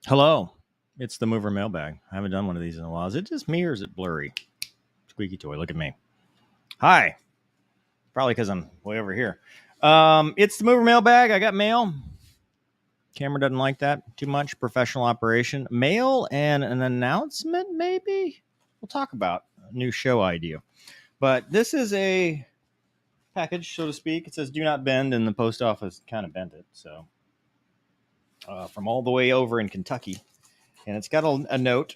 Hello, it's the Mover Mailbag. I haven't done one of these in a while. Is it just me or is it blurry? Squeaky toy, look at me. Hi. Probably because I'm way over here. It's the Mover Mailbag. I got mail. Camera doesn't like that too much. Professional operation. Mail and an announcement, maybe? We'll talk about a new show idea. But this is a package, so to speak. It says do not bend, and the post office kind of bent it. So from all the way over in Kentucky. And it's got a note.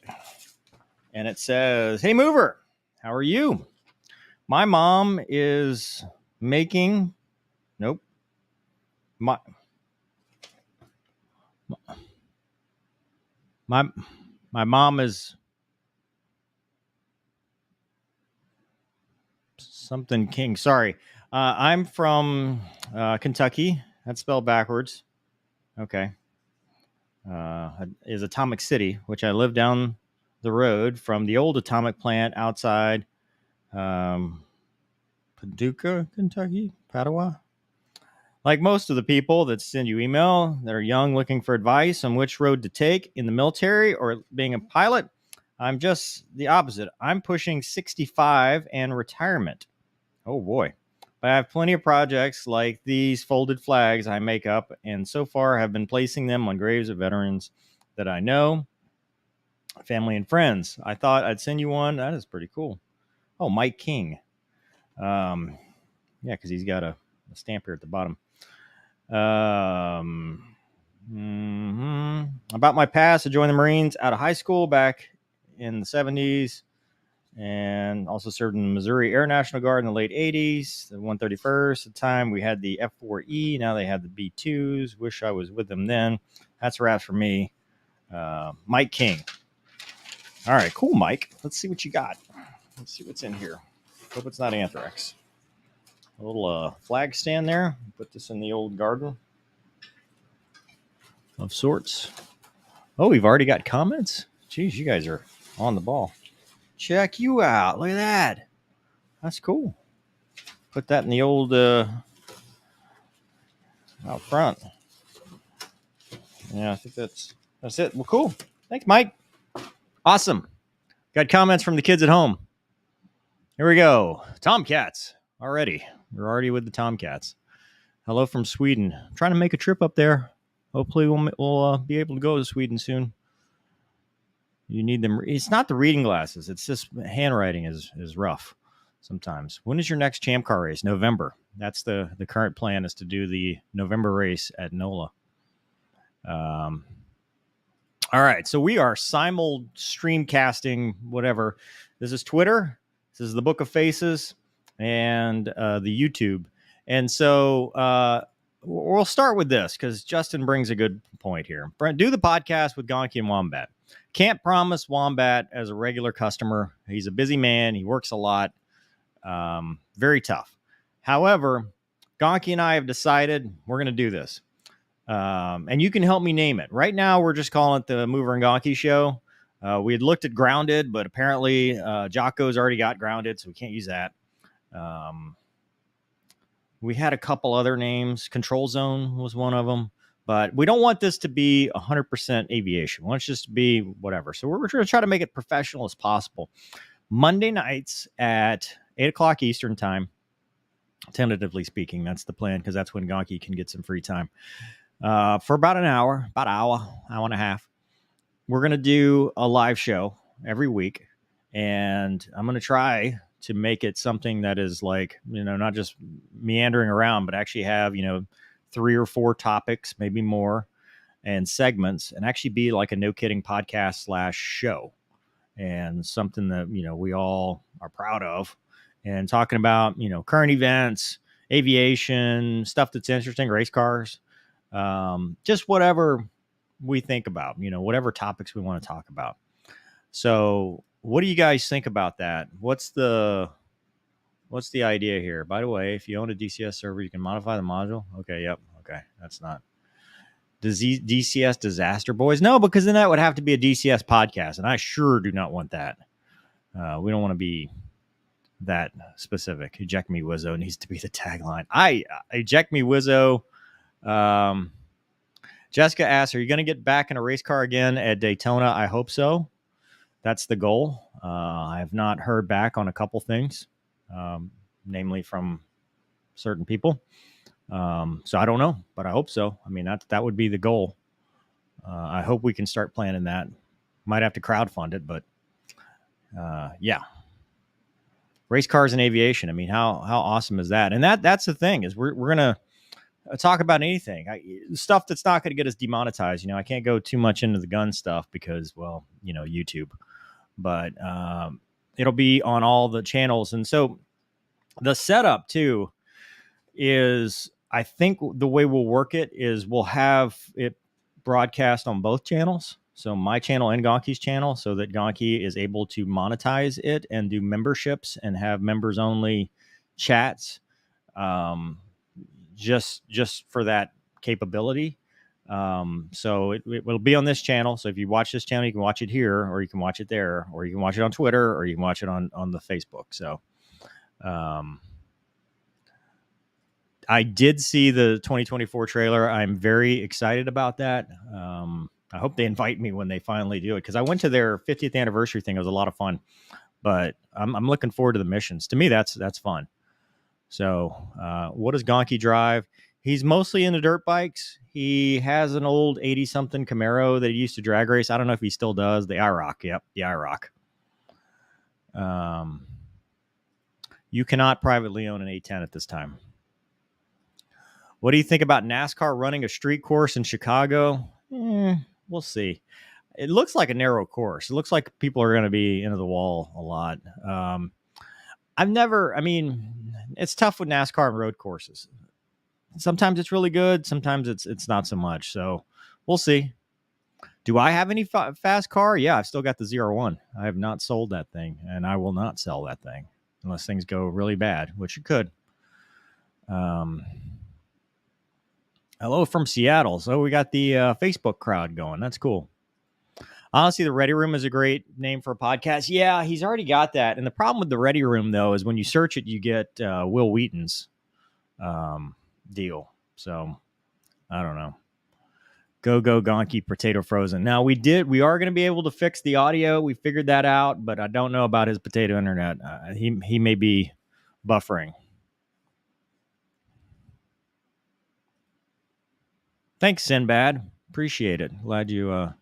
And it says, "Hey, Mover, how are you? My mom is making, nope, my my my mom is something king. Sorry, I'm from Kentucky. That's spelled backwards. Okay, is Atomic City, which I live down the road from the old atomic plant outside Paducah, Kentucky, Padua." Like most of the people that send you email that are young looking for advice on which road to take in the military or being a pilot, I'm just the opposite. I'm pushing 65 and retirement. Oh boy. But I have plenty of projects like these folded flags I make up, and so far have been placing them on graves of veterans that I know, family and friends. I thought I'd send you one. That is pretty cool. Oh, Mike King. Yeah, because he's got a stamp here at the bottom. About my past, I joined the Marines out of high school back in the 70s, and also served in the Missouri Air National Guard in the late 80s, the 131st. At the time, we had the F4E. Now they have the B2s. Wish I was with them then. That's a wrap for me. Mike King. All right, cool, Mike. Let's see what you got. Let's see what's in here. Hope it's not anthrax. A little flag stand there. Put this in the old garden of sorts. Oh, we've already got comments. Jeez, you guys are on the ball. Check you out. Look at that. That's cool. Put that in the old out front. Yeah, I think that's it. Well, cool. Thanks, Mike. Awesome. Got comments from the kids at home. Here we go. Tomcats. Already. We're already with the Tomcats. Hello from Sweden. I'm trying to make a trip up there. Hopefully we'll be able to go to Sweden soon. You need them. It's not the reading glasses. It's just handwriting is rough sometimes. When is your next Champ Car race? November. That's the current plan, is to do the November race at NOLA. All right. So we are simul streamcasting, whatever. This is Twitter. This is the Book of Faces and the YouTube. And so we'll start with this because Justin brings a good point here. Do the podcast with Gonky and Wombat. Can't promise Wombat as a regular customer. He's a busy man. He works a lot. Very tough. However, Gonky and I have decided we're going to do this. And you can help me name it. Right now, we're just calling it the Mover and Gonky Show. We had looked at Grounded, but apparently Jocko's already got Grounded, so we can't use that. We had a couple other names. Control Zone was one of them. But we don't want this to be 100% aviation. We want it just to be whatever. So we're going to try to make it professional as possible. Monday nights at 8 o'clock Eastern time, tentatively speaking. That's the plan, because that's when Gonky can get some free time. For about an hour, hour and a half. We're going to do a live show every week. And I'm going to try to make it something that is like, not just meandering around, but actually have, 3 or 4 topics, maybe more, and segments, and actually be like a No Kidding podcast / show, and something that, we all are proud of, and talking about, current events, aviation, stuff that's interesting, race cars, just whatever we think about, whatever topics we want to talk about. So what do you guys think about that? What's the idea here? By the way, if you own a DCS server, you can modify the module. Okay. Yep. Okay. That's not DCS Disaster Boys. No, because then that would have to be a DCS podcast. And I sure do not want that. We don't want to be that specific. Eject Me Wizzo needs to be the tagline. Eject Me Wizzo. Jessica asks, are you going to get back in a race car again at Daytona? I hope so. That's the goal. I have not heard back on a couple things, namely from certain people. So I don't know, but I hope so. I mean, that would be the goal. I hope we can start planning that. Might have to crowdfund it, but yeah. Race cars and aviation. I mean, how awesome is that? And that's the thing is we're gonna talk about anything, stuff that's not going to get us demonetized. I can't go too much into the gun stuff because, well, YouTube, but it'll be on all the channels. And so the setup too is, I think the way we'll work it is we'll have it broadcast on both channels. So my channel and Gonki's channel, so that Gonki is able to monetize it and do memberships and have members only chats. Just for that capability. So it will be on this channel. So if you watch this channel, you can watch it here, or you can watch it there, or you can watch it on Twitter, or you can watch it on the Facebook. So I did see the 2024 trailer. I'm very excited about that. I hope they invite me when they finally do it, because I went to their 50th anniversary thing. It was a lot of fun, but I'm looking forward to the missions. To me, that's fun. So what does Gonki drive? He's mostly into dirt bikes. He has an old 80-something Camaro that he used to drag race. I don't know if he still does. The IROC. Yep, the IROC. You cannot privately own an A10 at this time. What do you think about NASCAR running a street course in Chicago? We'll see. It looks like a narrow course. It looks like people are going to be into the wall a lot. It's tough with NASCAR and road courses. Sometimes it's really good. Sometimes it's not so much. So we'll see. Do I have any fast car? Yeah, I've still got the 01. I have not sold that thing, and I will not sell that thing unless things go really bad, which it could. Hello from Seattle. So we got the Facebook crowd going. That's cool. Honestly, the Ready Room is a great name for a podcast. Yeah, he's already got that. And the problem with the Ready Room, though, is when you search it, you get Will Wheaton's deal. So I don't know. Go Gonki Potato Frozen. Now we are going to be able to fix the audio. We figured that out, but I don't know about his potato internet. He may be buffering. Thanks, Sinbad. Appreciate it. Glad you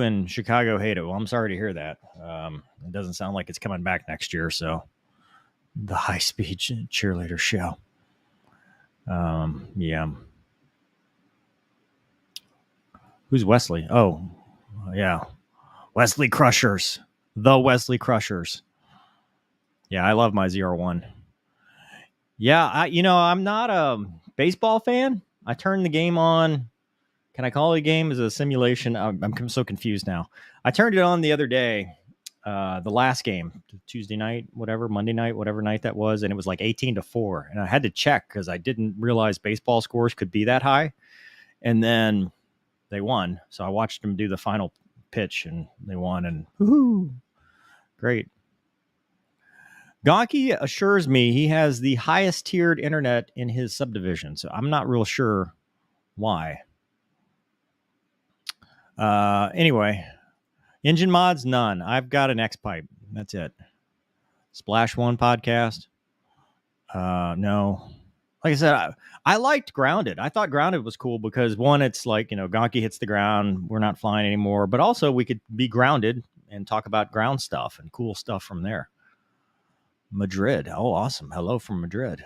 and Chicago hate it. Well, I'm sorry to hear that. It doesn't sound like it's coming back next year. So the high-speed cheerleader show. Yeah. Who's Wesley? Oh, yeah. Wesley Crushers. The Wesley Crushers. Yeah, I love my 01. Yeah, I'm not a baseball fan. I turned the game on. Can I call it a game? Is it a simulation? I'm so confused now. I turned it on the other day, the last game, Tuesday night, Monday night, whatever night that was, and it was like 18-4. And I had to check because I didn't realize baseball scores could be that high. And then they won. So I watched them do the final pitch, and they won. And woohoo, great. Gonki assures me he has the highest tiered internet in his subdivision. So I'm not real sure why. Anyway, engine mods, none. I've got an X-Pipe. That's it. Splash One podcast. No. Like I said, I liked Grounded. I thought Grounded was cool because, one, it's like, Gonki hits the ground. We're not flying anymore. But also we could be grounded and talk about ground stuff and cool stuff from there. Madrid. Oh, awesome. Hello from Madrid.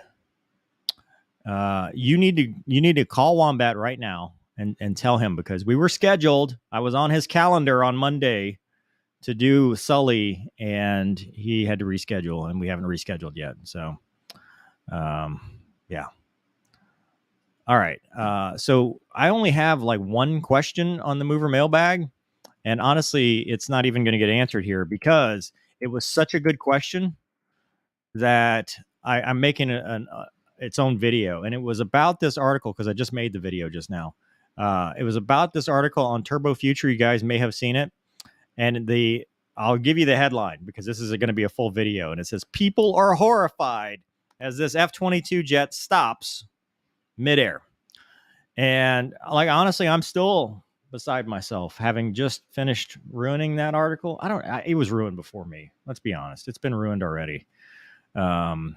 You need to call Wombat right now and tell him, because we were scheduled. I was on his calendar on Monday to do Sully, and he had to reschedule, and we haven't rescheduled yet. So, yeah. All right. So I only have like one question on the mover mailbag, and honestly, it's not even going to get answered here because it was such a good question that I'm making its own video. And it was about this article, because I just made the video just now. It was about this article on Turbo Future. You guys may have seen it. And I'll give you the headline, because this is going to be a full video. And it says, people are horrified as this F-22 jet stops midair. And like, honestly, I'm still beside myself having just finished ruining that article. It was ruined before me. Let's be honest. It's been ruined already. Um,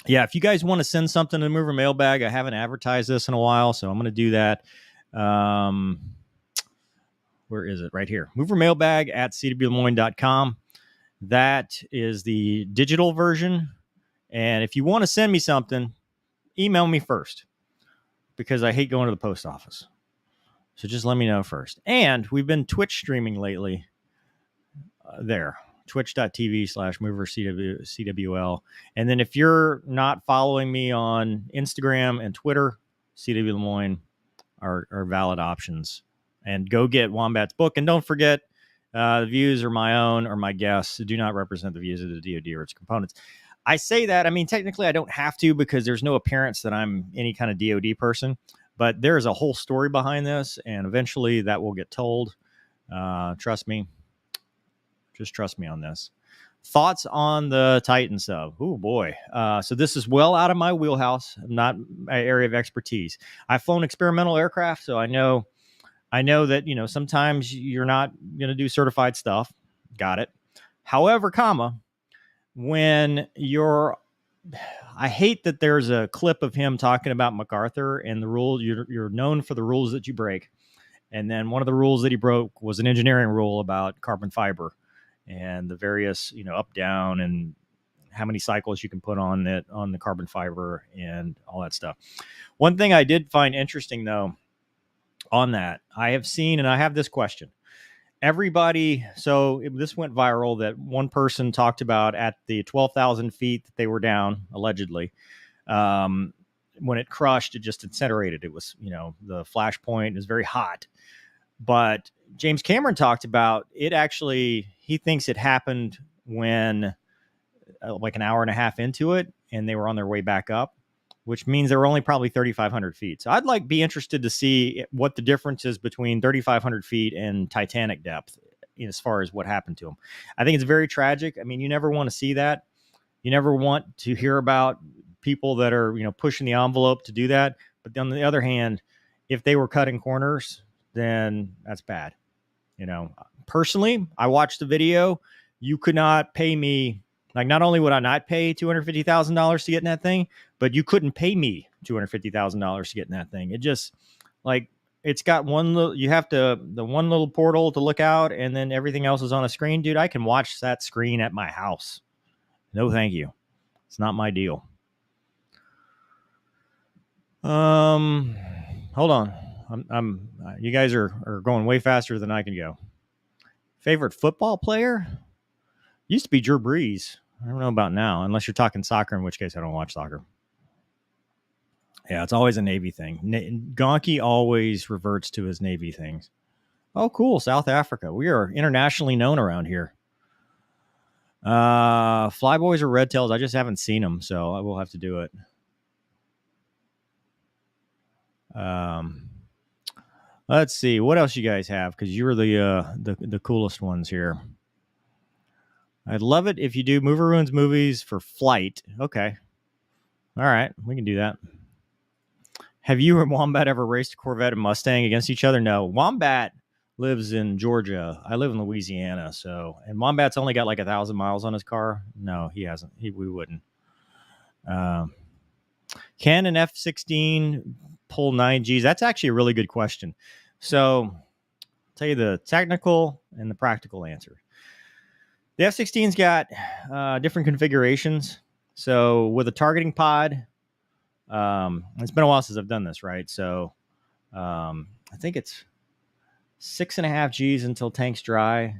yeah, if you guys want to send something to the Mover Mailbag, I haven't advertised this in a while, so I'm going to do that. Where is it? Right here. Mover Mailbag at cwlemoyne.com. That is the digital version. And if you want to send me something, email me first, because I hate going to the post office. So just let me know first. And we've been Twitch streaming lately there. Twitch.tv/movercwl. And then if you're not following me on Instagram and Twitter, CW Lemoyne are valid options. And go get Wombat's book. And don't forget, the views are my own or my guests. Do not represent the views of the DoD or its components. I say that, I mean, technically I don't have to, because there's no appearance that I'm any kind of DoD person. But there is a whole story behind this, and eventually that will get told. Trust me. Just trust me on this. Thoughts on the Titan sub? Oh, boy. So this is well out of my wheelhouse, not my area of expertise. I've flown experimental aircraft, so I know that, sometimes you're not going to do certified stuff. Got it. However, when I hate that there's a clip of him talking about MacArthur and the rule. You're known for the rules that you break. And then one of the rules that he broke was an engineering rule about carbon fiber and the various, up, down, and how many cycles you can put on the carbon fiber and all that stuff. One thing I did find interesting, though, on that, I have seen, and I have this question. This went viral that one person talked about at the 12,000 feet that they were down, allegedly. When it crushed, it just incinerated. It was, the flashpoint is very hot. But James Cameron talked about it actually, he thinks it happened when like an hour and a half into it, and they were on their way back up, which means they were only probably 3,500 feet. So I'd be interested to see what the difference is between 3,500 feet and Titanic depth as far as what happened to them. I think it's very tragic. I mean, you never want to see that. You never want to hear about people that are, pushing the envelope to do that. But on the other hand, if they were cutting corners, then that's bad. Personally, I watched the video. You could not pay me. Like, not only would I not pay $250,000 to get in that thing, but you couldn't pay me $250,000 to get in that thing. It just, it's got the one little portal to look out, and then everything else is on a screen. Dude, I can watch that screen at my house. No, thank you. It's not my deal. Hold on. You guys are going way faster than I can go. Favorite football player? Used to be Drew Brees. I don't know about now, unless you're talking soccer, in which case I don't watch soccer. Yeah, it's always a Navy thing. Gonky always reverts to his Navy things. Oh, cool. South Africa. We are internationally known around here. Flyboys or Red Tails? I just haven't seen them, so I will have to do it. Let's see. What else you guys have? Because you're the coolest ones here. I'd love it if you do Mover Ruins movies for flight. Okay. All right. We can do that. Have you or Wombat ever raced a Corvette and Mustang against each other? No. Wombat lives in Georgia. I live in Louisiana. And Wombat's only got like 1,000 miles on his car. No, he hasn't. We wouldn't. Can an F-16 pull 9Gs? That's actually a really good question. So I'll tell you the technical and the practical answer. The F-16's got different configurations. So with a targeting pod, it's been a while since I've done this, right? So I think it's 6.5 Gs until tank's dry.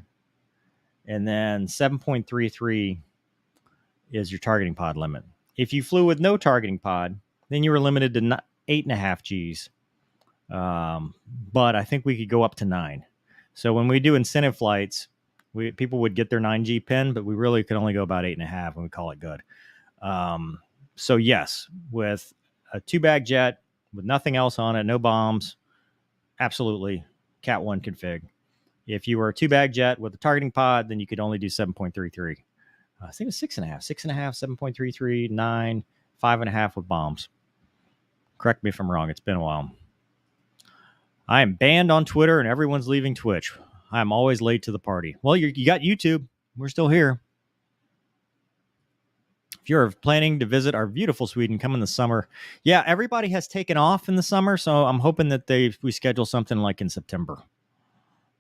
And then 7.33 is your targeting pod limit. If you flew with no targeting pod, then you were limited to 8.5 Gs. But I think we could go up to 9. So when we do incentive flights, people would get their 9G pin, but we really could only go about 8.5 and we call it good. So yes, with a 2-bag jet with nothing else on it, no bombs, absolutely Cat 1 config. If you were a 2-bag jet with a targeting pod, then you could only do 7.33. I think it was 6.5, 7.33, 9, 5.5 with bombs. Correct me if I'm wrong. It's been a while. I am banned on Twitter and everyone's leaving Twitch. I'm always late to the party. Well, you got YouTube. We're still here. If you're planning to visit our beautiful Sweden, come in the summer. Yeah, everybody has taken off in the summer, so I'm hoping that we schedule something like in September.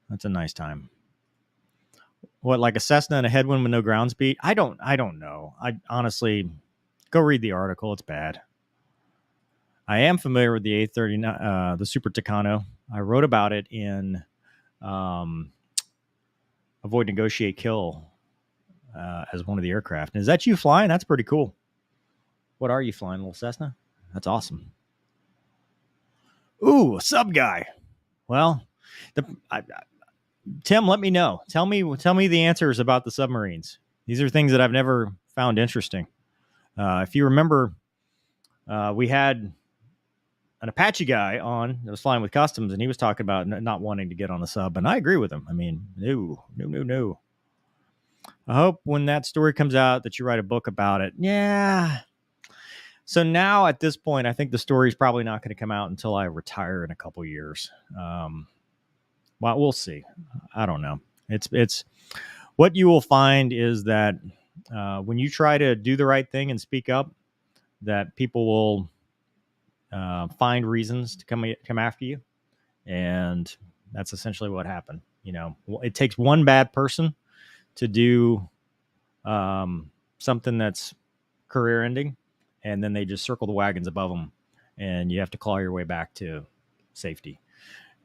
That's a nice time. What, like a Cessna and a headwind with no ground speed? I don't know. I honestly, go read the article. It's bad. I am familiar with the A39, the Super Tucano. I wrote about it in Avoid, Negotiate, Kill as one of the aircraft. And is that you flying? That's pretty cool. What are you flying, little Cessna? That's awesome. Ooh, a sub guy. Well, Tim, let me know. Tell me the answers about the submarines. These are things that I've never found interesting. If you remember, we had an Apache guy on that was flying with Customs, and he was talking about not wanting to get on a sub, and I agree with him. I mean, no. I hope when that story comes out that you write a book about it. Yeah. So now at this point, I think the story is probably not going to come out until I retire in a couple years. Well, we'll see. I don't know. It's what you will find is that when you try to do the right thing and speak up, that people will find reasons to come after you, and that's essentially what happened. You know, it takes one bad person to do something that's career ending, and then they just circle the wagons above them, and you have to claw your way back to safety.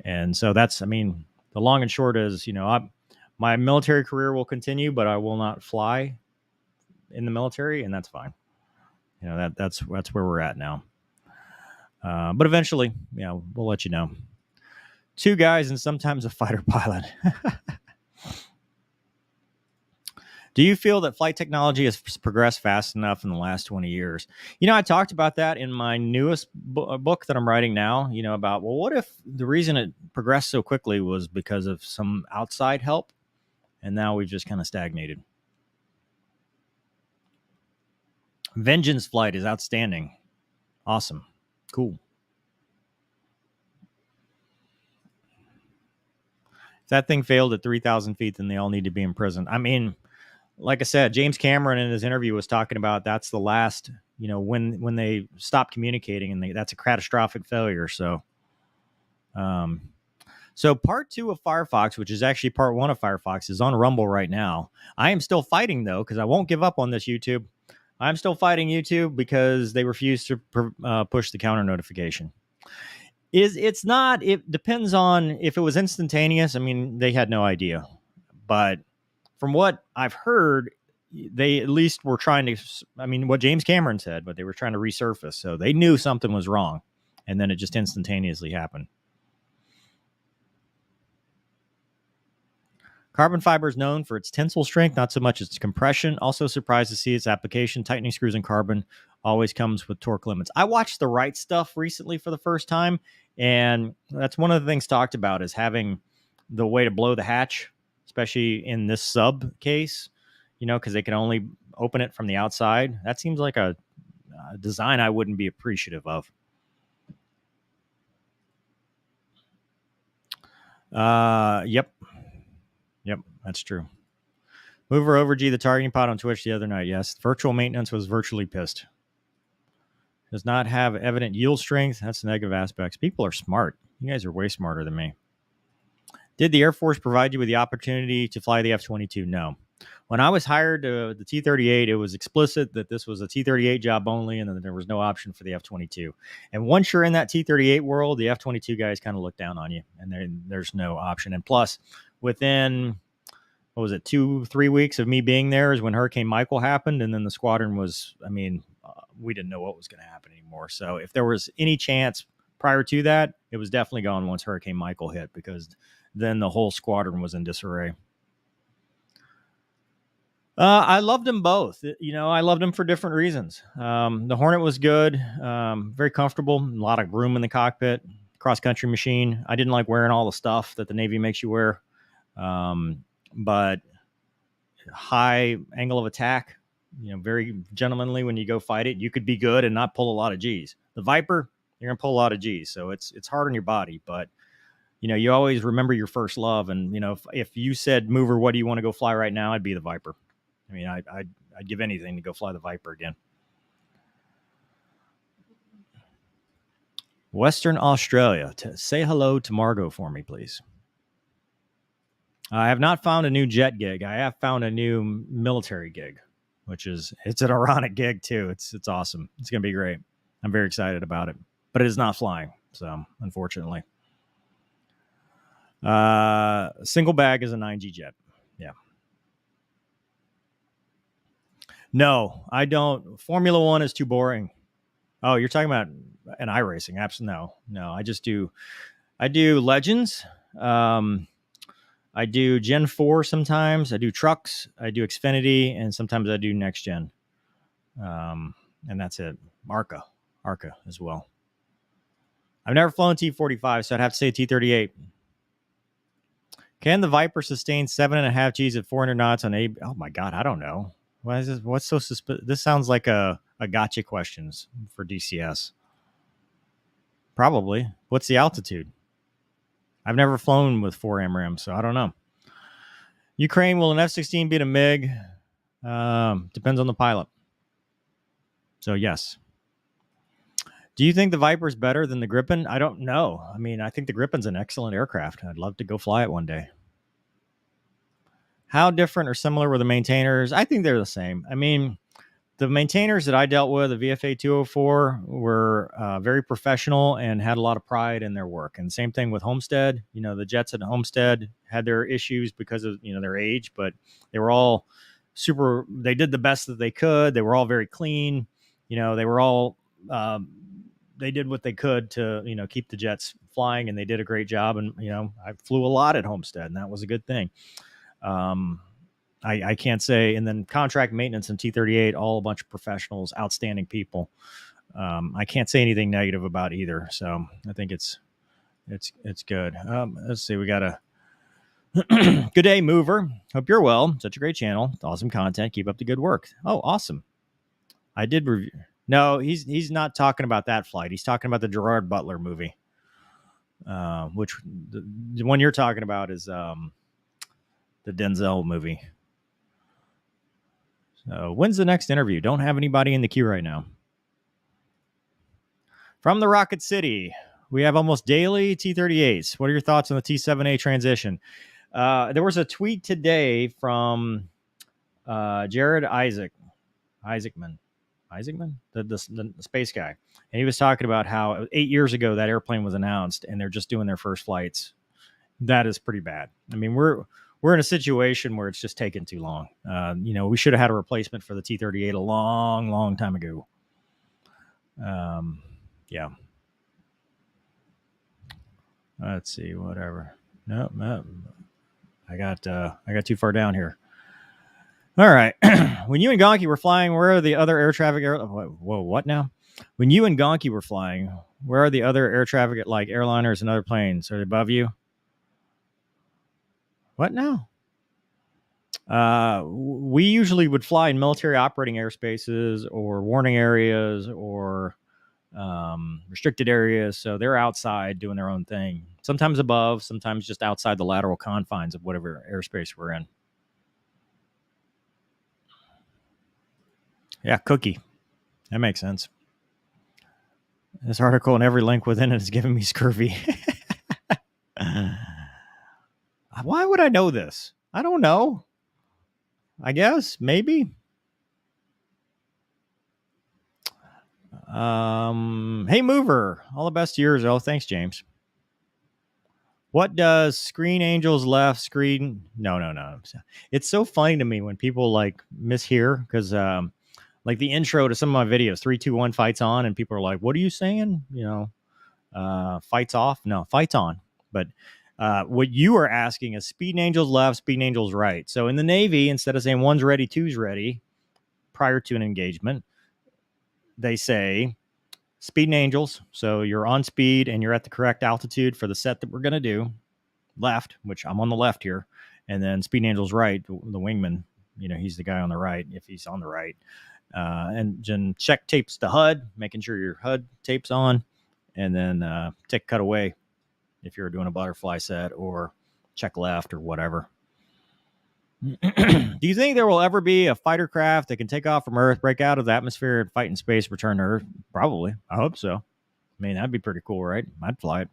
And so that's, I mean, the long and short is, you know, my military career will continue, but I will not fly in the military, and that's fine. You know, that's where we're at now. But eventually, you know, we'll let you know. 2 guys and sometimes a fighter pilot. Do you feel that flight technology has progressed fast enough in the last 20 years? You know, I talked about that in my newest book that I'm writing now, you know, about, well, what if the reason it progressed so quickly was because of some outside help, and now we've just kind of stagnated? Vengeance flight is outstanding. Awesome. Cool. If that thing failed at 3,000 feet, then they all need to be imprisoned. I mean, like I said, James Cameron in his interview was talking about that's the last, you know, when they stop communicating, and that's a catastrophic failure. So, so part 2 of Firefox, which is actually part 1 of Firefox, is on Rumble right now. I am still fighting though, because I won't give up on this YouTube. I'm still fighting YouTube because they refuse to push the counter notification. It's not, it depends on if it was instantaneous. I mean, they had no idea, but from what I've heard, they at least were trying to, I mean, what James Cameron said, but they were trying to resurface. So they knew something was wrong, and then it just instantaneously happened. Carbon fiber is known for its tensile strength, not so much its compression. Also surprised to see its application. Tightening screws in carbon always comes with torque limits. I watched The Right Stuff recently for the first time, and that's one of the things talked about is having the way to blow the hatch, especially in this sub case, you know, because they can only open it from the outside. That seems like a design I wouldn't be appreciative of. Yep, that's true. Mover over G, the targeting pod on Twitch the other night. Yes, virtual maintenance was virtually pissed. Does not have evident yield strength. That's the negative aspects. People are smart. You guys are way smarter than me. Did the Air Force provide you with the opportunity to fly the F-22? No. When I was hired to the T-38, it was explicit that this was a T-38 job only, and that there was no option for the F-22. And once you're in that T-38 world, the F-22 guys kind of look down on you, and there's no option. And plus, within, what was it, 2-3 weeks of me being there is when Hurricane Michael happened, and then the squadron was, I mean, we didn't know what was going to happen anymore. So if there was any chance prior to that, it was definitely gone once Hurricane Michael hit, because then the whole squadron was in disarray. I loved them both. You know, I loved them for different reasons. The Hornet was good, very comfortable, a lot of room in the cockpit, cross-country machine. I didn't like wearing all the stuff that the Navy makes you wear, but high angle of attack, you know, very gentlemanly when you go fight it. You could be good and not pull a lot of G's. The Viper, You're gonna pull a lot of G's, so it's hard on your body. But you always remember your first love, and if you said, Mover, what do you want to go fly right now? I'd be the Viper. I mean, I'd give anything to go fly the Viper again. Western Australia. Say hello to Margot for me, please. I have not found a new jet gig. I have found a new military gig, it's an ironic gig too. It's awesome. It's going to be great. I'm very excited about it, but it is not flying. So unfortunately, single bag is a 9G jet. Yeah. No, I don't. Formula One is too boring. Oh, you're talking about an iRacing? Absolutely no. I do Legends. I do Gen 4 sometimes. I do trucks. I do Xfinity, and sometimes I do Next Gen. And that's it. ARCA as well. I've never flown T45, so I'd have to say T38. Can the Viper sustain 7.5 Gs at 400 knots on A? Oh my God, I don't know. Why is this? What's so suspicious? This sounds like a gotcha questions for DCS. Probably. What's the altitude? I've never flown with 4 AMRAAM, so I don't know. Ukraine, will an F-16 beat a MiG? Depends on the pilot. So yes. Do you think the Viper is better than the Gripen? I don't know. I mean, I think the Gripen's an excellent aircraft. I'd love to go fly it one day. How different or similar were the maintainers? I think they're the same. I mean, the maintainers that I dealt with, the VFA 204, were very professional and had a lot of pride in their work. And same thing with Homestead. The jets at Homestead had their issues because of their age, but they were all super. They did the best that they could. They were all very clean. They were all. They did what they could to keep the jets flying, and they did a great job. And I flew a lot at Homestead, and that was a good thing. I can't say. And then contract maintenance and T38, all a bunch of professionals, outstanding people. I can't say anything negative about either. So I think it's good. Let's see. We got a good day, Mover. Hope you're well. Such a great channel. Awesome content. Keep up the good work. Oh, awesome. I did review. No, he's not talking about that flight. He's talking about the Gerard Butler movie, which the one you're talking about is the Denzel movie. So when's the next interview? Don't have anybody in the queue right now. From the Rocket City, we have almost daily T-38s. What are your thoughts on the T-7A transition? There was a tweet today from Jared Isaacman, the space guy. And he was talking about how 8 years ago that airplane was announced and they're just doing their first flights. That is pretty bad. I mean, we're in a situation where it's just taken too long. We should have had a replacement for the T-38 a long, long time ago. Yeah. Let's see, whatever. Nope. I got too far down here. All right. When you and Gonky were flying, where are the other air traffic? Whoa, what now? When you and Gonky were flying, where are the other air traffic like airliners and other planes? Are they above you? What now? We usually would fly in military operating airspaces or warning areas or restricted areas. So they're outside doing their own thing. Sometimes above, sometimes just outside the lateral confines of whatever airspace we're in. Yeah, cookie. That makes sense. This article and every link within it is giving me scurvy. Why would I know this? I don't know. I guess, maybe. Hey, Mover. All the best to yours. Oh, thanks, James. What does Screen Angels left screen? No. It's so funny to me when people like mishear because like the intro to some of my videos, 3, 2, 1 fights on, and people are like, what are you saying? Fights off? No, fights on. But what you are asking is Speed Angels left, Speed Angels right. So in the Navy, instead of saying 1's ready, 2's ready prior to an engagement, they say Speed Angels. So you're on speed and you're at the correct altitude for the set that we're going to do. Left, which I'm on the left here. And then Speed Angels right, the wingman, he's the guy on the right if he's on the right. And then check tapes the HUD, making sure your HUD tape's on. and then take cut away if you're doing a butterfly set or check left or whatever. Do you think there will ever be a fighter craft that can take off from Earth, break out of the atmosphere, and fight in space, return to Earth? Probably. I hope so. I mean, that'd be pretty cool, right? I'd fly it.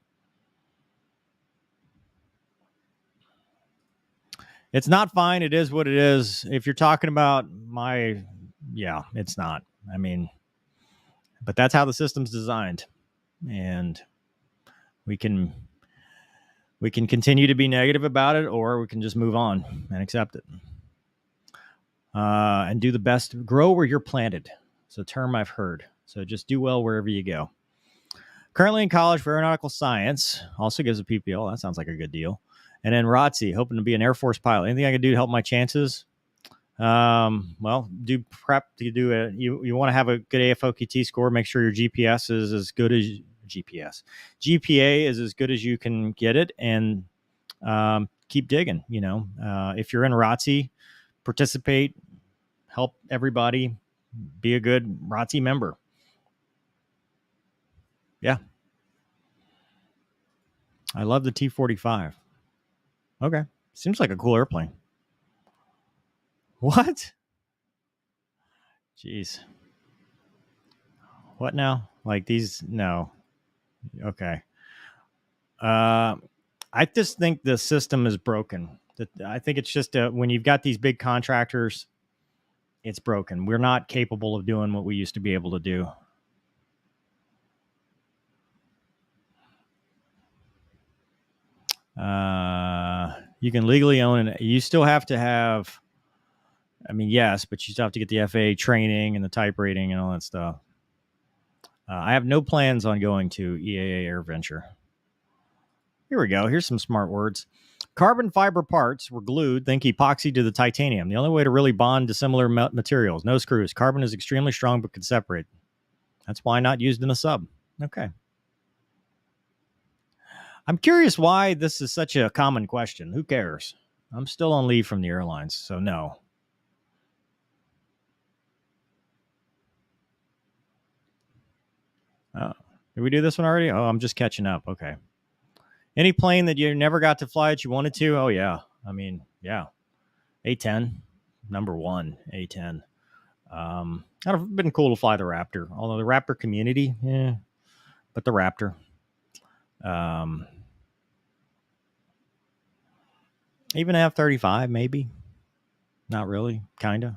It's not fine. It is what it is. If you're talking about yeah, it's not. I mean, but that's how the system's designed. And we can continue to be negative about it, or we can just move on and accept it. And do the best. Grow where you're planted. It's a term I've heard. So just do well wherever you go. Currently in college for aeronautical science. Also gives a PPL. That sounds like a good deal. And then ROTC, hoping to be an Air Force pilot. Anything I can do to help my chances? Well, do prep to do it. You want to have a good AFOQT score. Make sure your GPS is as good as GPA is as good as you can get it, and keep digging. If you're in ROTC, participate, help everybody, be a good ROTC member. Yeah. I love the T-45. Okay. Seems like a cool airplane. What? Jeez. What now? Like these? No. Okay. I just think the system is broken. I think it's just when you've got these big contractors, it's broken. We're not capable of doing what we used to be able to do. You can legally own it. You still have to have, yes, but you still have to get the FAA training and the type rating and all that stuff. I have no plans on going to EAA AirVenture. Here we go. Here's some smart words. Carbon fiber parts were glued, think epoxy, to the titanium. The only way to really bond dissimilar materials. No screws. Carbon is extremely strong but can separate. That's why not used in a sub. Okay. I'm curious why this is such a common question. Who cares? I'm still on leave from the airlines, so no. Did we do this one already? Oh, I'm just catching up. Okay. Any plane that you never got to fly that you wanted to? Oh, yeah. Yeah. A-10, number one, A-10. I'd have been cool to fly the Raptor, although the Raptor community, but the Raptor. Even F-35, maybe. Not really, kind of.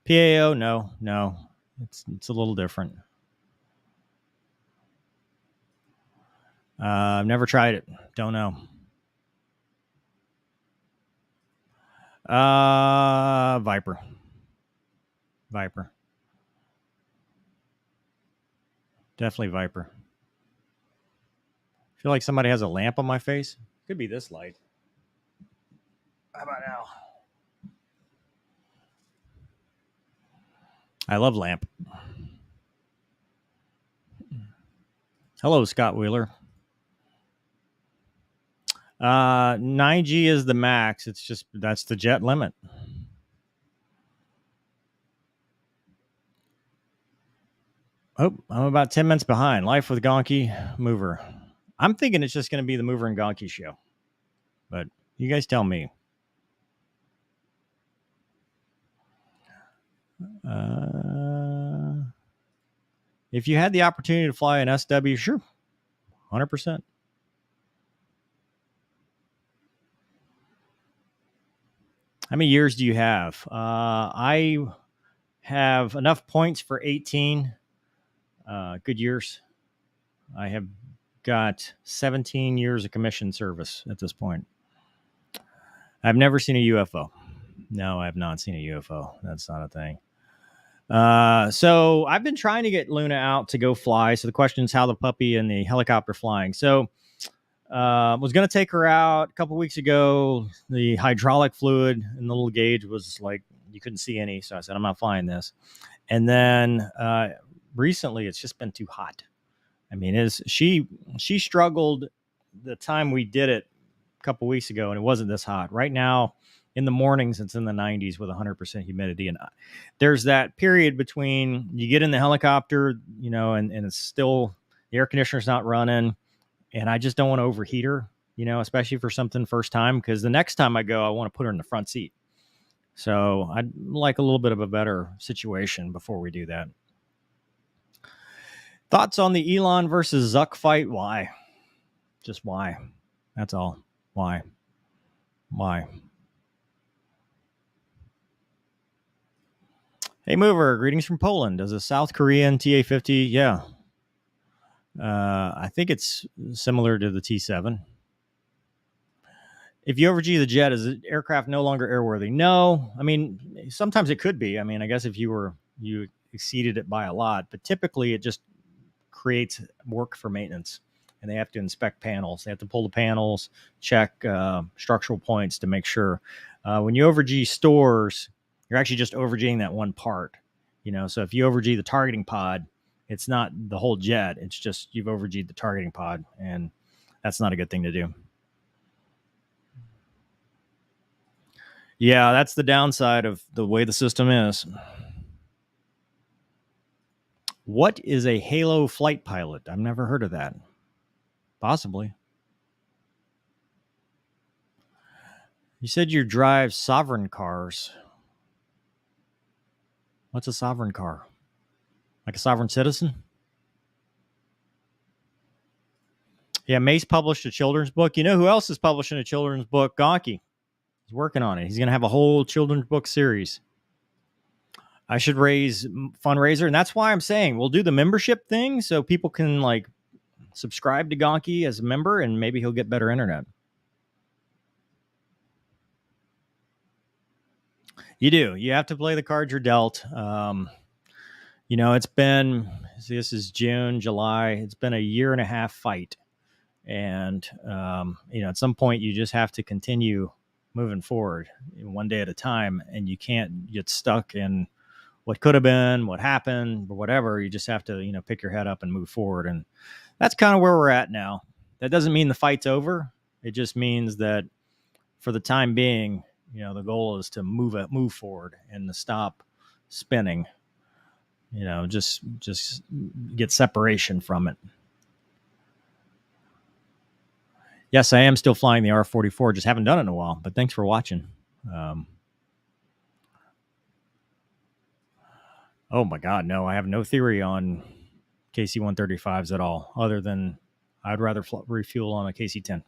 PAO, no. It's a little different. I've never tried it. Don't know. Viper. Definitely Viper. I feel like somebody has a lamp on my face. Could be this light. How about now? I love lamp. Hello, Scott Wheeler. 9G is the max. It's just, that's the jet limit. Oh, I'm about 10 minutes behind. Life with Gonky Mover. I'm thinking it's just going to be the Mover and Gonky show. But you guys tell me. If you had the opportunity to fly an SW, sure. 100%. How many years do you have? I have enough points for 18 good years. I have got 17 years of commission service at this point. I've never seen a UFO. No, I have not seen a UFO. That's not a thing. So I've been trying to get Luna out to go fly. So the question is how the puppy and the helicopter flying. So was going to take her out a couple weeks ago. The hydraulic fluid in the little gauge was like, you couldn't see any. So I said, I'm not flying this. And then recently it's just been too hot. She struggled the time we did it a couple weeks ago, and it wasn't this hot. Right now, in the mornings, it's in the 90s with 100% humidity. And there's that period between you get in the helicopter, and it's still, The air conditioner's not running, and I just don't want to overheat her, especially for something first time, because the next time I go, I want to put her in the front seat. So I'd like a little bit of a better situation before we do that. Thoughts on the Elon versus Zuck fight? Why? Just why? That's all. Why? Hey, Mover, greetings from Poland. Does a South Korean TA-50? Yeah. I think it's similar to the T-7. If you overg the jet, is the aircraft no longer airworthy? No. I mean, sometimes it could be. I mean, I guess if you exceeded it by a lot, but typically it just creates work for maintenance, and they have to inspect panels. They have to pull the panels, check structural points to make sure. When you overg stores, you're actually just overging that one part. So if you overg the targeting pod, it's not the whole jet. It's just you've overg'd the targeting pod, and that's not a good thing to do. Yeah, that's the downside of the way the system is. What is a Halo flight pilot? I've never heard of that. Possibly. You said you drive sovereign cars. What's a sovereign car? Like a sovereign citizen? Yeah, Mace published a children's book. You know who else is publishing a children's book? Gonky. He's working on it. He's going to have a whole children's book series. I should raise fundraiser, and that's why I'm saying we'll do the membership thing so people can like subscribe to Gonky as a member, and maybe he'll get better internet. You do. You have to play the cards you're dealt. It's been, this is June, July. It's been a 1.5-year fight. And, at some point you just have to continue moving forward one day at a time, and you can't get stuck in what could have been, what happened, or whatever. You just have to, pick your head up and move forward. And that's kind of where we're at now. That doesn't mean the fight's over. It just means that for the time being, the goal is to move forward and to stop spinning. Just get separation from it. Yes, I am still flying the R-44. Just haven't done it in a while. But thanks for watching. Oh my God, no! I have no theory on KC-135s at all, other than I'd rather refuel on a KC-10.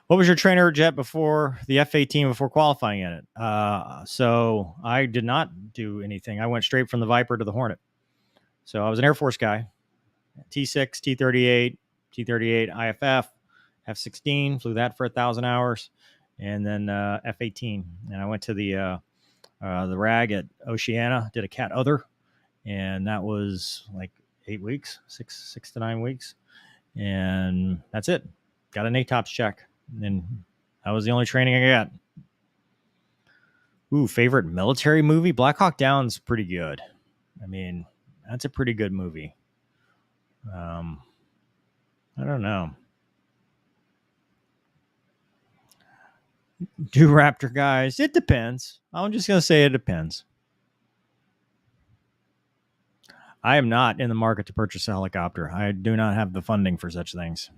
What was your trainer jet before the F-18 before qualifying in it? So I did not do anything. I went straight from the Viper to the Hornet. So I was an Air Force guy. T6, T-38, T-38 IFF, F-16, flew that for 1,000 hours, and then F-18. And I went to the RAG at Oceana, did a Cat Other, and that was like 8 weeks, 6 to 9 weeks. And that's it. Got an ATOPS check. And that was the only training I got. Ooh, favorite military movie? Black Hawk Down's pretty good. I mean, that's a pretty good movie. I don't know. Do Raptor guys? It depends. I'm just going to say it depends. I am not in the market to purchase a helicopter. I do not have the funding for such things.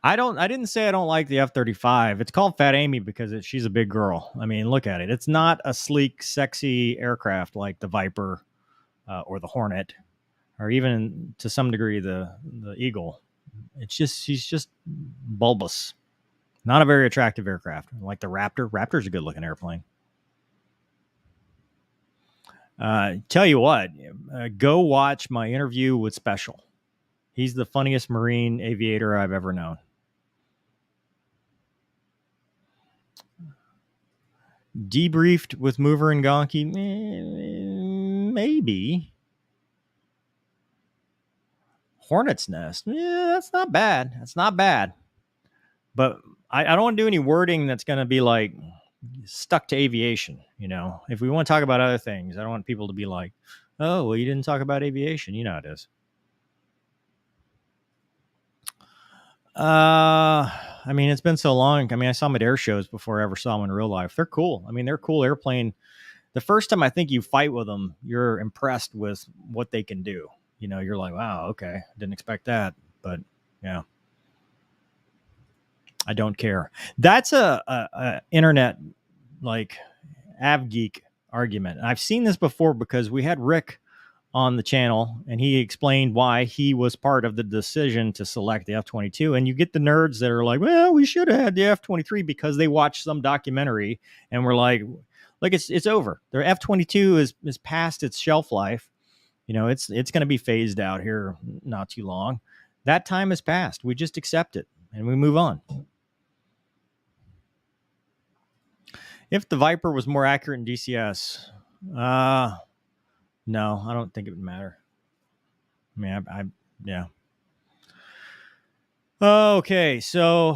I didn't say I don't like the F-35. It's called Fat Amy because she's a big girl. I mean, look at it. It's not a sleek, sexy aircraft like the Viper or the Hornet, or even to some degree the Eagle. She's just bulbous. Not a very attractive aircraft. Like the Raptor. Raptor's a good looking airplane. Tell you what, go watch my interview with Special. He's the funniest Marine aviator I've ever known. Debriefed with Mover and Gonky? Maybe. Hornet's Nest? That's not bad. That's not bad. But I don't want to do any wording that's going to be like stuck to aviation. If we want to talk about other things, I don't want people to be like, oh, well, you didn't talk about aviation. You know how it is. I mean, it's been so long. I mean, I saw them at air shows before I ever saw them in real life. They're cool. I mean, they're a cool airplane. the first time I think you fight with them, you're impressed with what they can do. You're like, wow, okay, didn't expect that, but yeah, I don't care. That's a internet like AvGeek argument. And I've seen this before because we had Rick on the channel and he explained why he was part of the decision to select the F-22. And you get the nerds that are like, well, we should have had the F-23 because they watched some documentary and we're like it's over. Their F-22 is past its shelf life. It's going to be phased out here not too long. That time has passed. We just accept it and we move on. If the Viper was more accurate in DCS, no, I don't think it would matter. I mean, yeah. Okay, so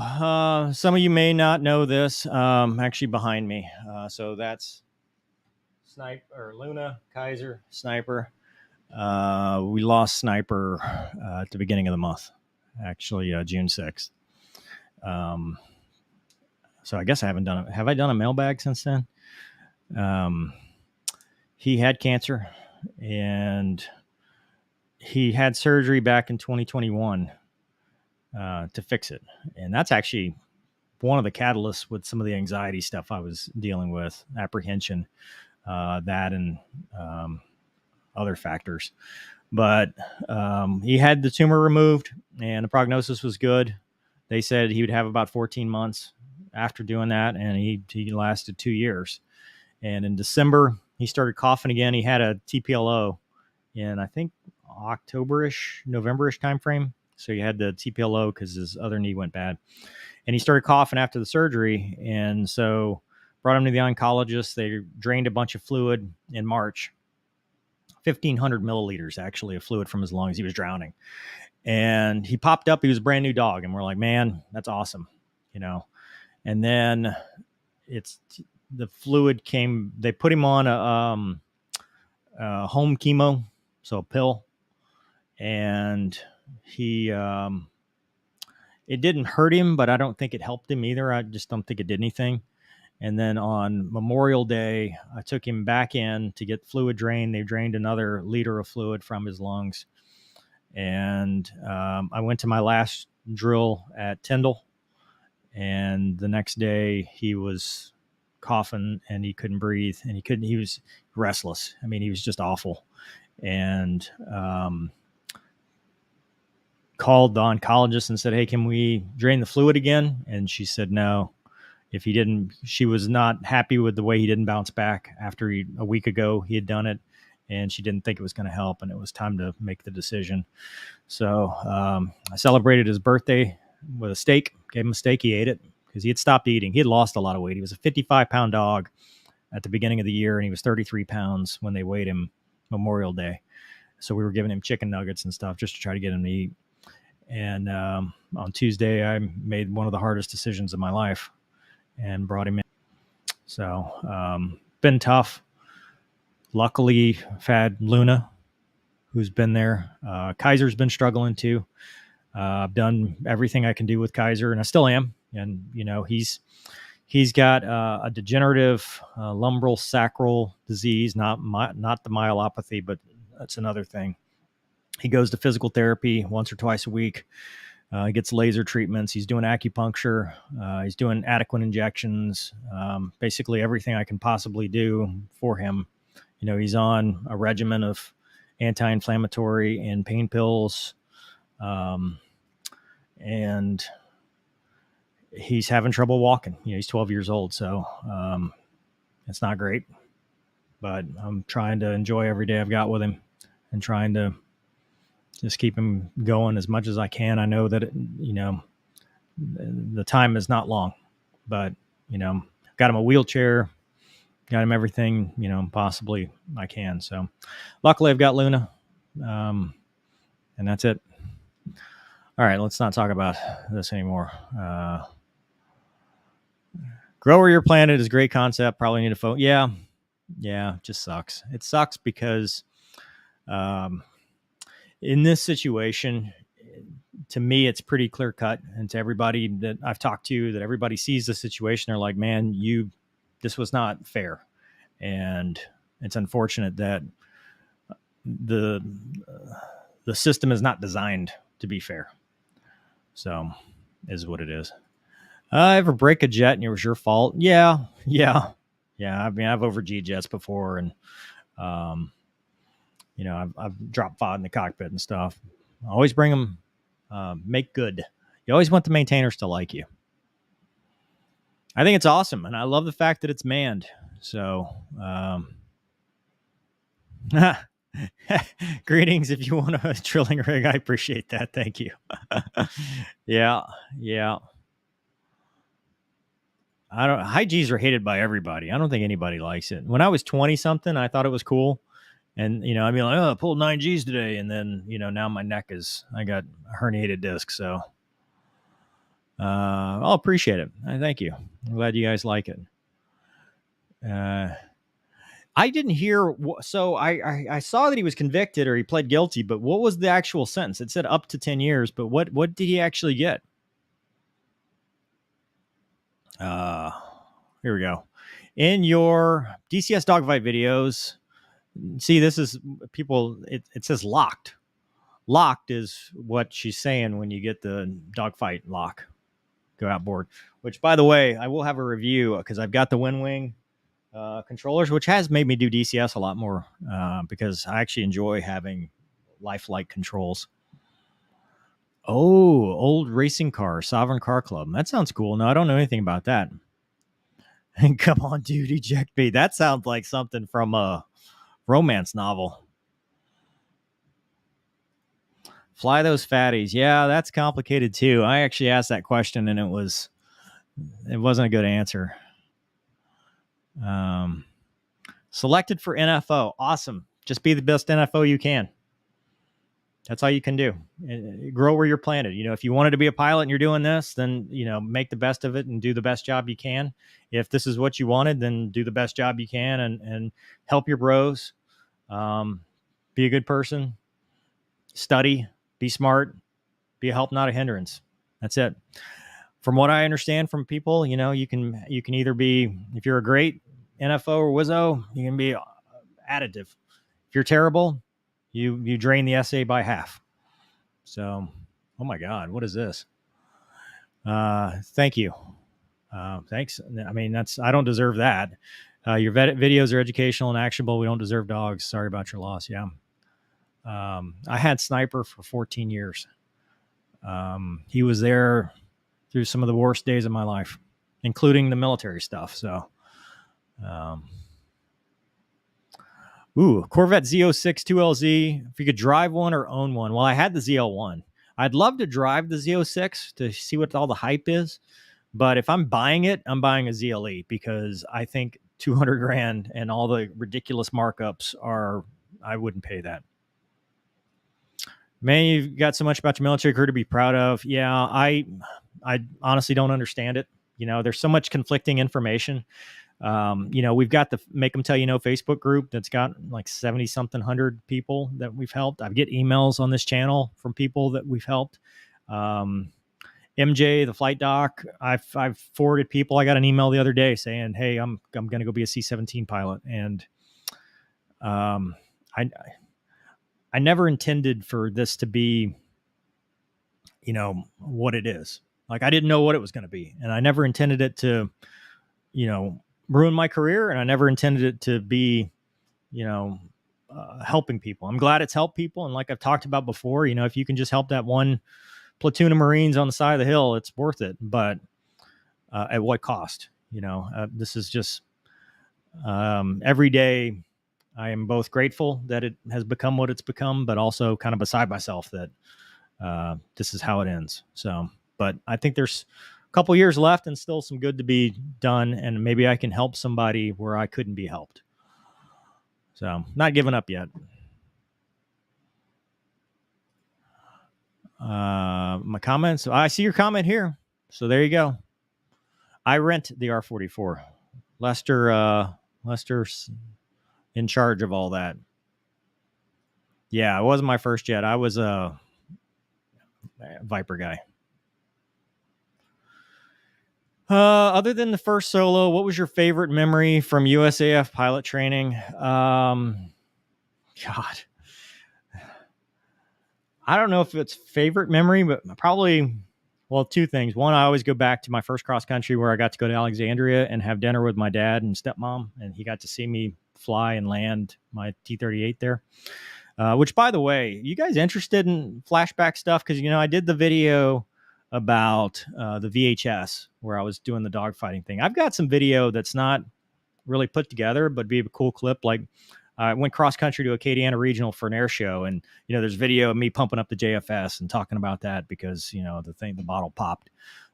some of you may not know this. Actually, behind me. So that's Sniper, Luna, Kaiser, Sniper. We lost Sniper at the beginning of the month, actually June 6th. So I guess I haven't done it. Have I done a mailbag since then? He had cancer and he had surgery back in 2021 to fix it. And that's actually one of the catalysts with some of the anxiety stuff I was dealing with, apprehension, that and other factors. But he had the tumor removed and the prognosis was good. They said he would have about 14 months after doing that, and he lasted 2 years. And in December, he started coughing again. He had a TPLO in, I think, October-ish, November-ish timeframe. So he had the TPLO because his other knee went bad. And he started coughing after the surgery. And so brought him to the oncologist. They drained a bunch of fluid in March. 1,500 milliliters, actually, of fluid from his lungs. He was drowning. And he popped up. He was a brand new dog. And we're like, man, that's awesome. And then the fluid came, they put him on a home chemo, so a pill. And he, it didn't hurt him, but I don't think it helped him either. I just don't think it did anything. And then on Memorial Day, I took him back in to get fluid drained. They drained another liter of fluid from his lungs. And I went to my last drill at Tyndall. And the next day he was coughing and he couldn't breathe and he was restless. I mean, he was just awful. And called the oncologist and said, hey, can we drain the fluid again? And she said, no. If he didn't, she was not happy with the way he didn't bounce back after a week ago he had done it. And she didn't think it was going to help. And it was time to make the decision. So I celebrated his birthday with a steak, gave him a steak. He ate it because he had stopped eating. He had lost a lot of weight. He was a 55-pound dog at the beginning of the year, and he was 33 pounds when they weighed him Memorial Day. So we were giving him chicken nuggets and stuff just to try to get him to eat. And on Tuesday, I made one of the hardest decisions of my life and brought him in. So been tough. Luckily, I've had Luna, who's been there. Kaiser's been struggling too. I've done everything I can do with Kaiser, and I still am. And he's got a degenerative lumbral sacral disease, not the myelopathy, but that's another thing. He goes to physical therapy once or twice a week. He gets laser treatments. He's doing acupuncture. He's doing adequate injections. Basically everything I can possibly do for him. He's on a regimen of anti-inflammatory and pain pills. And he's having trouble walking. He's 12 years old, so it's not great. But I'm trying to enjoy every day I've got with him and trying to just keep him going as much as I can. I know that, the time is not long, but, got him a wheelchair, got him everything, possibly I can. So luckily I've got Luna, and that's it. All right, let's not talk about this anymore. Grower Your Planet is a great concept. Probably need a phone. Yeah, it just sucks. It sucks because in this situation, to me, it's pretty clear cut. And to everybody that I've talked to, that everybody sees the situation, they're like, man, this was not fair. And it's unfortunate that the the system is not designed to be fair. So, is what it is. Ever break a jet and it was your fault? Yeah, yeah, yeah. I mean, I've over G jets before, and um, I've dropped FOD in the cockpit and stuff. Always bring them, make good. You always want the maintainers to like you. I think it's awesome, and I love the fact that it's manned. So, greetings. If you want a drilling rig, I appreciate that. Thank you. Yeah, yeah. High G's are hated by everybody. I don't think anybody likes it. When I was 20 something, I thought it was cool. And, I'd be like, oh, I pulled 9Gs today. And then, now my neck I got a herniated disc. So I'll appreciate it. Thank you. I'm glad you guys like it. I didn't hear. So I saw that he was convicted or he pled guilty, but what was the actual sentence? It said up to 10 years, but what did he actually get? Here we go. In your DCS dogfight videos, see, this is people, it says locked. Locked is what she's saying when you get the dogfight lock, go outboard, which, by the way, I will have a review because I've got the WinWing controllers, which has made me do DCS a lot more because I actually enjoy having lifelike controls. Oh, old racing car, Sovereign Car Club. That sounds cool. No, I don't know anything about that. And come on, dude, eject me. That sounds like something from a romance novel. Fly those fatties. Yeah, that's complicated too. I actually asked that question and it wasn't a good answer. Selected for NFO. Awesome. Just be the best NFO you can. That's all you can do. Grow where you're planted. If you wanted to be a pilot and you're doing this, then, make the best of it and do the best job you can. If this is what you wanted, then do the best job you can and help your bros. Be a good person. Study. Be smart. Be a help, not a hindrance. That's it. From what I understand from people, you can either be, if you're a great NFO or Wizzo, you can be additive. If you're terrible, you drain the SA by half. So, oh my God, what is this? Thank you. Thanks. I mean, I don't deserve that. Your videos are educational and actionable. We don't deserve dogs. Sorry about your loss. Yeah. I had Sniper for 14 years. He was there through some of the worst days of my life, including the military stuff. So, Corvette Z06 2LZ. If you could drive one or own one. Well, I had the ZL1. I'd love to drive the Z06 to see what all the hype is. But if I'm buying it, I'm buying a ZLE because I think 200 grand and all the ridiculous markups I wouldn't pay that. Man, you've got so much about your military career to be proud of. Yeah, I honestly don't understand it. There's so much conflicting information. We've got the Make Them Tell You No Facebook group that's got like 70 something hundred people that we've helped. I get emails on this channel from people that we've helped. MJ, the flight doc, I've forwarded people. I got an email the other day saying, hey, I'm going to go be a C-17 pilot. And I never intended for this to be, what it is. Like, I didn't know what it was going to be. And I never intended it to, ruin my career. And I never intended it to be, helping people. I'm glad it's helped people. And like I've talked about before, if you can just help that one platoon of Marines on the side of the hill, it's worth it. But at what cost? This is just every day. I am both grateful that it has become what it's become, but also kind of beside myself that this is how it ends. So, but I think there's a couple years left and still some good to be done. And maybe I can help somebody where I couldn't be helped. So, not giving up yet. My comments. I see your comment here. So there you go. I rent the R44. Lester's in charge of all that. Yeah, it wasn't my first jet. I was a Viper guy. Other than the first solo, what was your favorite memory from USAF pilot training? God, I don't know if it's favorite memory, but probably, well, two things. One, I always go back to my first cross country where I got to go to Alexandria and have dinner with my dad and stepmom, and he got to see me fly and land my T-38 there. Which, by the way, you guys interested in flashback stuff? Because, you know, I did the video about the VHS where I was doing the dogfighting thing. I've got some video that's not really put together, but be a cool clip. Like I went cross country to Acadiana Regional for an air show, and you know, there's video of me pumping up the JFS and talking about that because you know the bottle popped.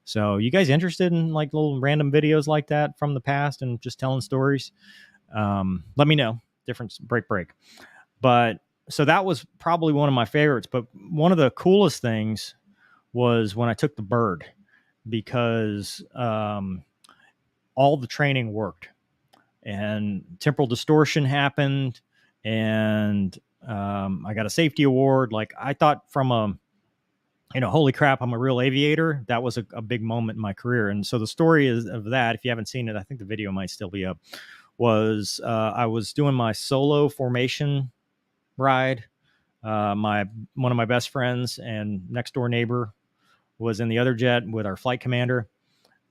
So, you guys interested in like little random videos like that from the past and just telling stories? Let me know. Different break. But so that was probably one of my favorites. But one of the coolest things was when I took the bird because all the training worked and temporal distortion happened and I got a safety award. Like I thought from a, you know, holy crap, I'm a real aviator. That was a big moment in my career. And so the story is of that, if you haven't seen it, I think the video might still be up, was I was doing my solo formation ride. My one of my best friends and next door neighbor was in the other jet with our flight commander.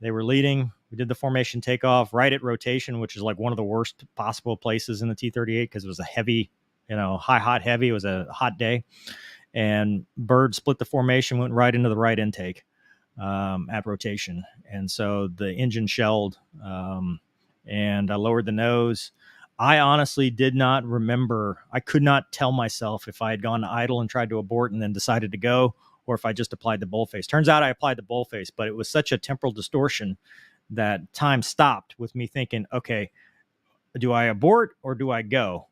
They were leading. We did the formation takeoff right at rotation, which is like one of the worst possible places in the T-38 because it was a heavy, you know, hot, heavy. It was a hot day. And bird split the formation, went right into the right intake at rotation. And so the engine shelled and I lowered the nose. I honestly did not remember. I could not tell myself if I had gone to idle and tried to abort and then decided to go, or if I just applied the bullface. Turns out I applied the bullface, but it was such a temporal distortion that time stopped with me thinking, okay, do I abort or do I go?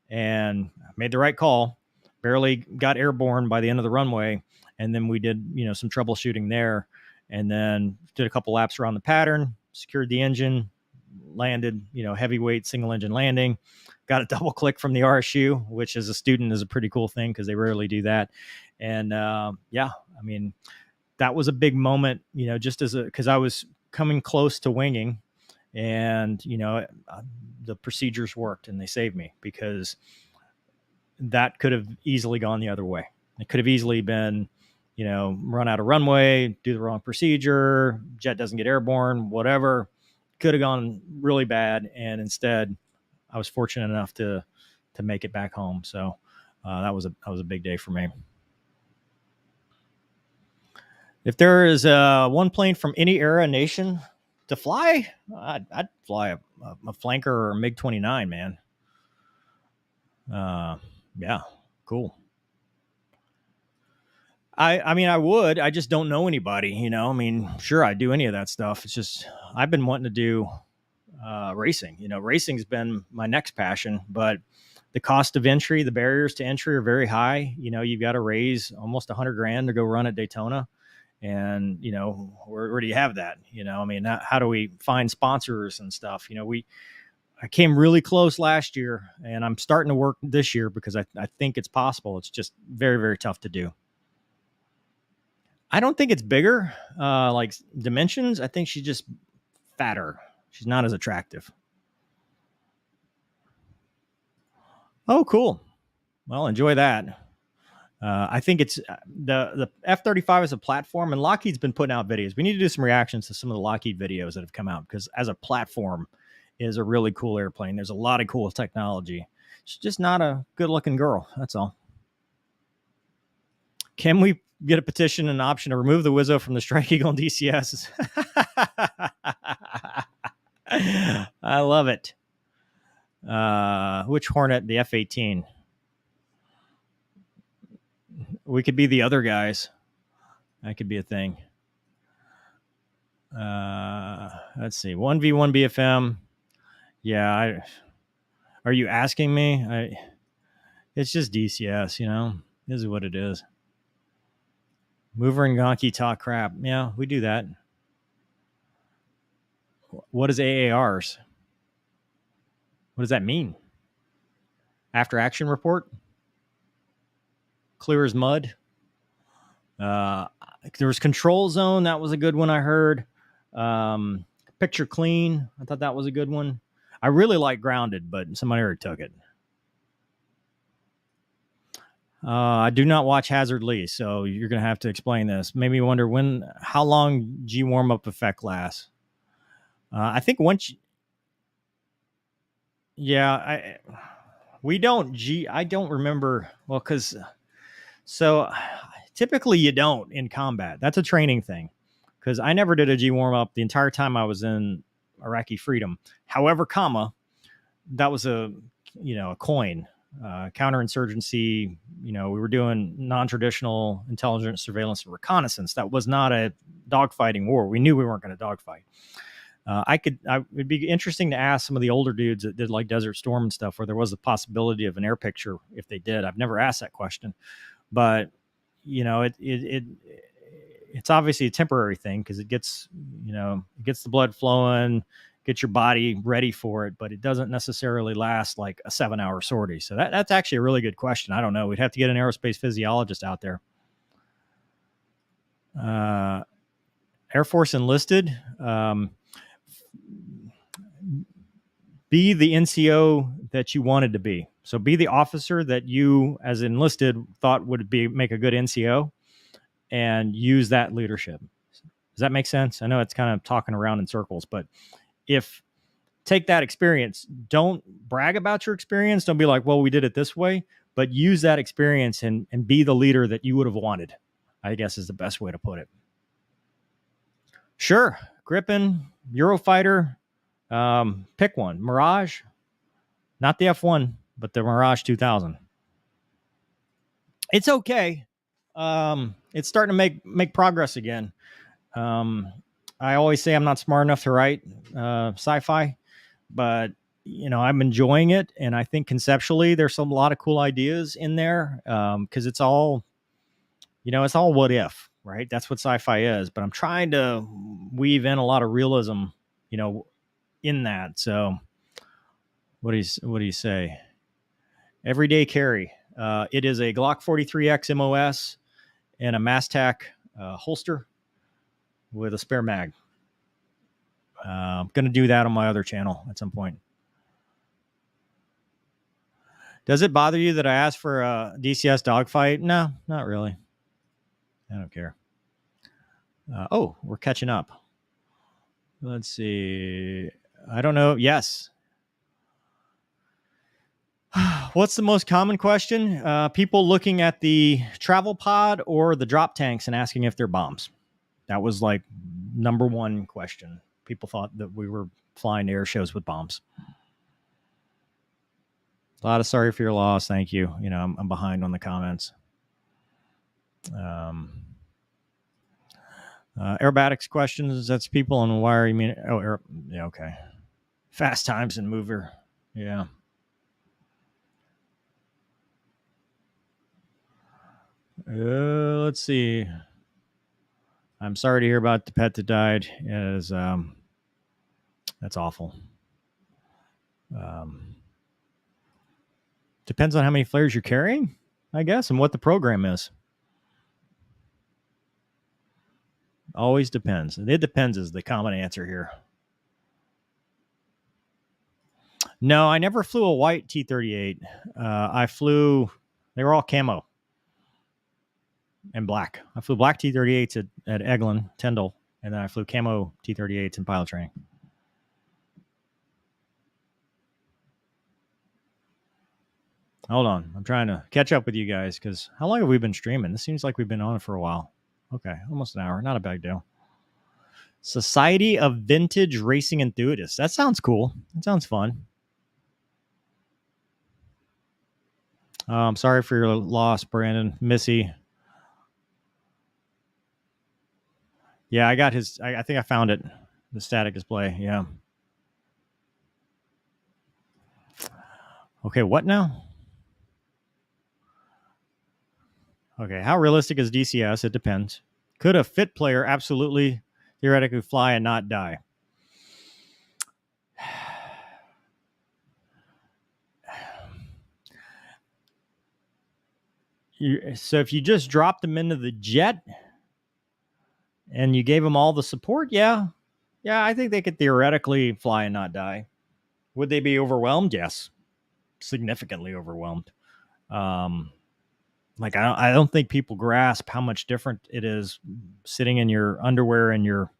And I made the right call, barely got airborne by the end of the runway. And then we did, you know, some troubleshooting there and then did a couple laps around the pattern, secured the engine, landed, you know, heavyweight single engine landing, got a double click from the RSU, which as a student is a pretty cool thing because they rarely do that. And yeah, I mean, that was a big moment, you know, just as because I was coming close to winging and, you know, the procedures worked and they saved me because that could have easily gone the other way. It could have easily been, you know, run out of runway, do the wrong procedure, jet doesn't get airborne, whatever. Could have gone really bad. And instead, I was fortunate enough to make it back home. So that was a big day for me. If there is one plane from any era nation to fly, I'd fly a flanker or a MiG-29, man. Yeah, cool. I mean, I would. I just don't know anybody, you know. I mean, sure, I'd do any of that stuff. It's just I've been wanting to do racing. You know, racing's been my next passion, but the cost of entry, the barriers to entry are very high. You know, you've got to raise almost $100,000 to go run at Daytona. And, you know, where do you have that? You know, I mean, how do we find sponsors and stuff? You know, I came really close last year and I'm starting to work this year because I think it's possible. It's just very, very tough to do. I don't think it's bigger, like dimensions. I think she's just fatter. She's not as attractive. Oh, cool. Well, enjoy that. I think it's the F-35 is a platform, and Lockheed's been putting out videos. We need to do some reactions to some of the Lockheed videos that have come out because as a platform is a really cool airplane. There's a lot of cool technology. She's just not a good-looking girl. That's all. Can we get a petition and option to remove the Wizzo from the Strike Eagle and DCS? I love it. Which Hornet? The F-18. We could be the other guys. That could be a thing. Let's see. 1v1 BFM. Yeah. Are you asking me? It's just DCS, you know. This is what it is. Mover and Gonki talk crap. Yeah, we do that. What is AARs? What does that mean? After action report? Clear as mud. There was Control Zone. That was a good one I heard. Picture Clean. I thought that was a good one. I really like Grounded, but somebody already took it. I do not watch Hazardly, so you're going to have to explain this. Made me wonder how long G warm up effect lasts. I think once, I don't remember. Well, so typically you don't in combat. That's a training thing. Because I never did a G warm up the entire time I was in Iraqi Freedom. However, that was a coin. Counterinsurgency, we were doing non-traditional intelligence, surveillance, and reconnaissance. That was not a dogfighting war. We knew we weren't going to dogfight. It'd be interesting to ask some of the older dudes that did like Desert Storm and stuff, where there was the possibility of an air picture if they did. I've never asked that question, but it's obviously a temporary thing because it gets the blood flowing, get your body ready for it, but it doesn't necessarily last like a 7-hour sortie. So that's actually a really good question. I don't know. We'd have to get an aerospace physiologist out there. Air Force enlisted. Be the NCO that you wanted to be. So be the officer that you, as enlisted, thought would make a good NCO, and use that leadership. Does that make sense? I know it's kind of talking around in circles, but take that experience. Don't brag about your experience. Don't be like, well, we did it this way, but use that experience and be the leader that you would have wanted, I guess is the best way to put it. Sure. Gripen, Eurofighter, pick one. Mirage, not the F1, but the Mirage 2000. It's okay. It's starting to make progress again. I always say I'm not smart enough to write sci-fi, but I'm enjoying it, and I think conceptually there's a lot of cool ideas in there because it's all what if, right? That's what sci-fi is. But I'm trying to weave in a lot of realism, in that. So, what do you say? Everyday carry. It is a Glock 43X MOS and a Mastac holster with a spare mag. I'm going to do that on my other channel at some point. Does it bother you that I asked for a DCS dogfight? No, not really. I don't care. We're catching up. Let's see. I don't know. Yes. What's the most common question? People looking at the travel pod or the drop tanks and asking if they're bombs. That was like number one question. People thought that we were flying air shows with bombs. A lot of sorry for your loss. Thank you. I'm behind on the comments. Aerobatics questions. That's people on wire. You mean? Oh, yeah. Okay. Fast times and mover. Yeah. Let's see. I'm sorry to hear about the pet that died. That's awful. Depends on how many flares you're carrying, I guess, and what the program is. Always depends. It depends is the common answer here. No, I never flew a white T-38. They were all camo and black. I flew black T-38s at Eglin, Tyndall, and then I flew camo T-38s in pilot training. Hold on. I'm trying to catch up with you guys because how long have we been streaming? This seems like we've been on for a while. Okay, almost an hour. Not a big deal. Society of Vintage Racing Enthusiasts. That sounds cool. That sounds fun. I'm sorry for your loss, Brandon. Missy. Yeah, I got his. I think I found it. The static display. Yeah. Okay, what now? Okay, how realistic is DCS? It depends. Could a fit player absolutely theoretically fly and not die? So if you just dropped them into the jet and you gave them all the support, yeah, Yeah, I think they could theoretically fly and not die. Would they be overwhelmed? Yes, significantly overwhelmed. Um, like I don't think people grasp how much different it is sitting in your underwear in your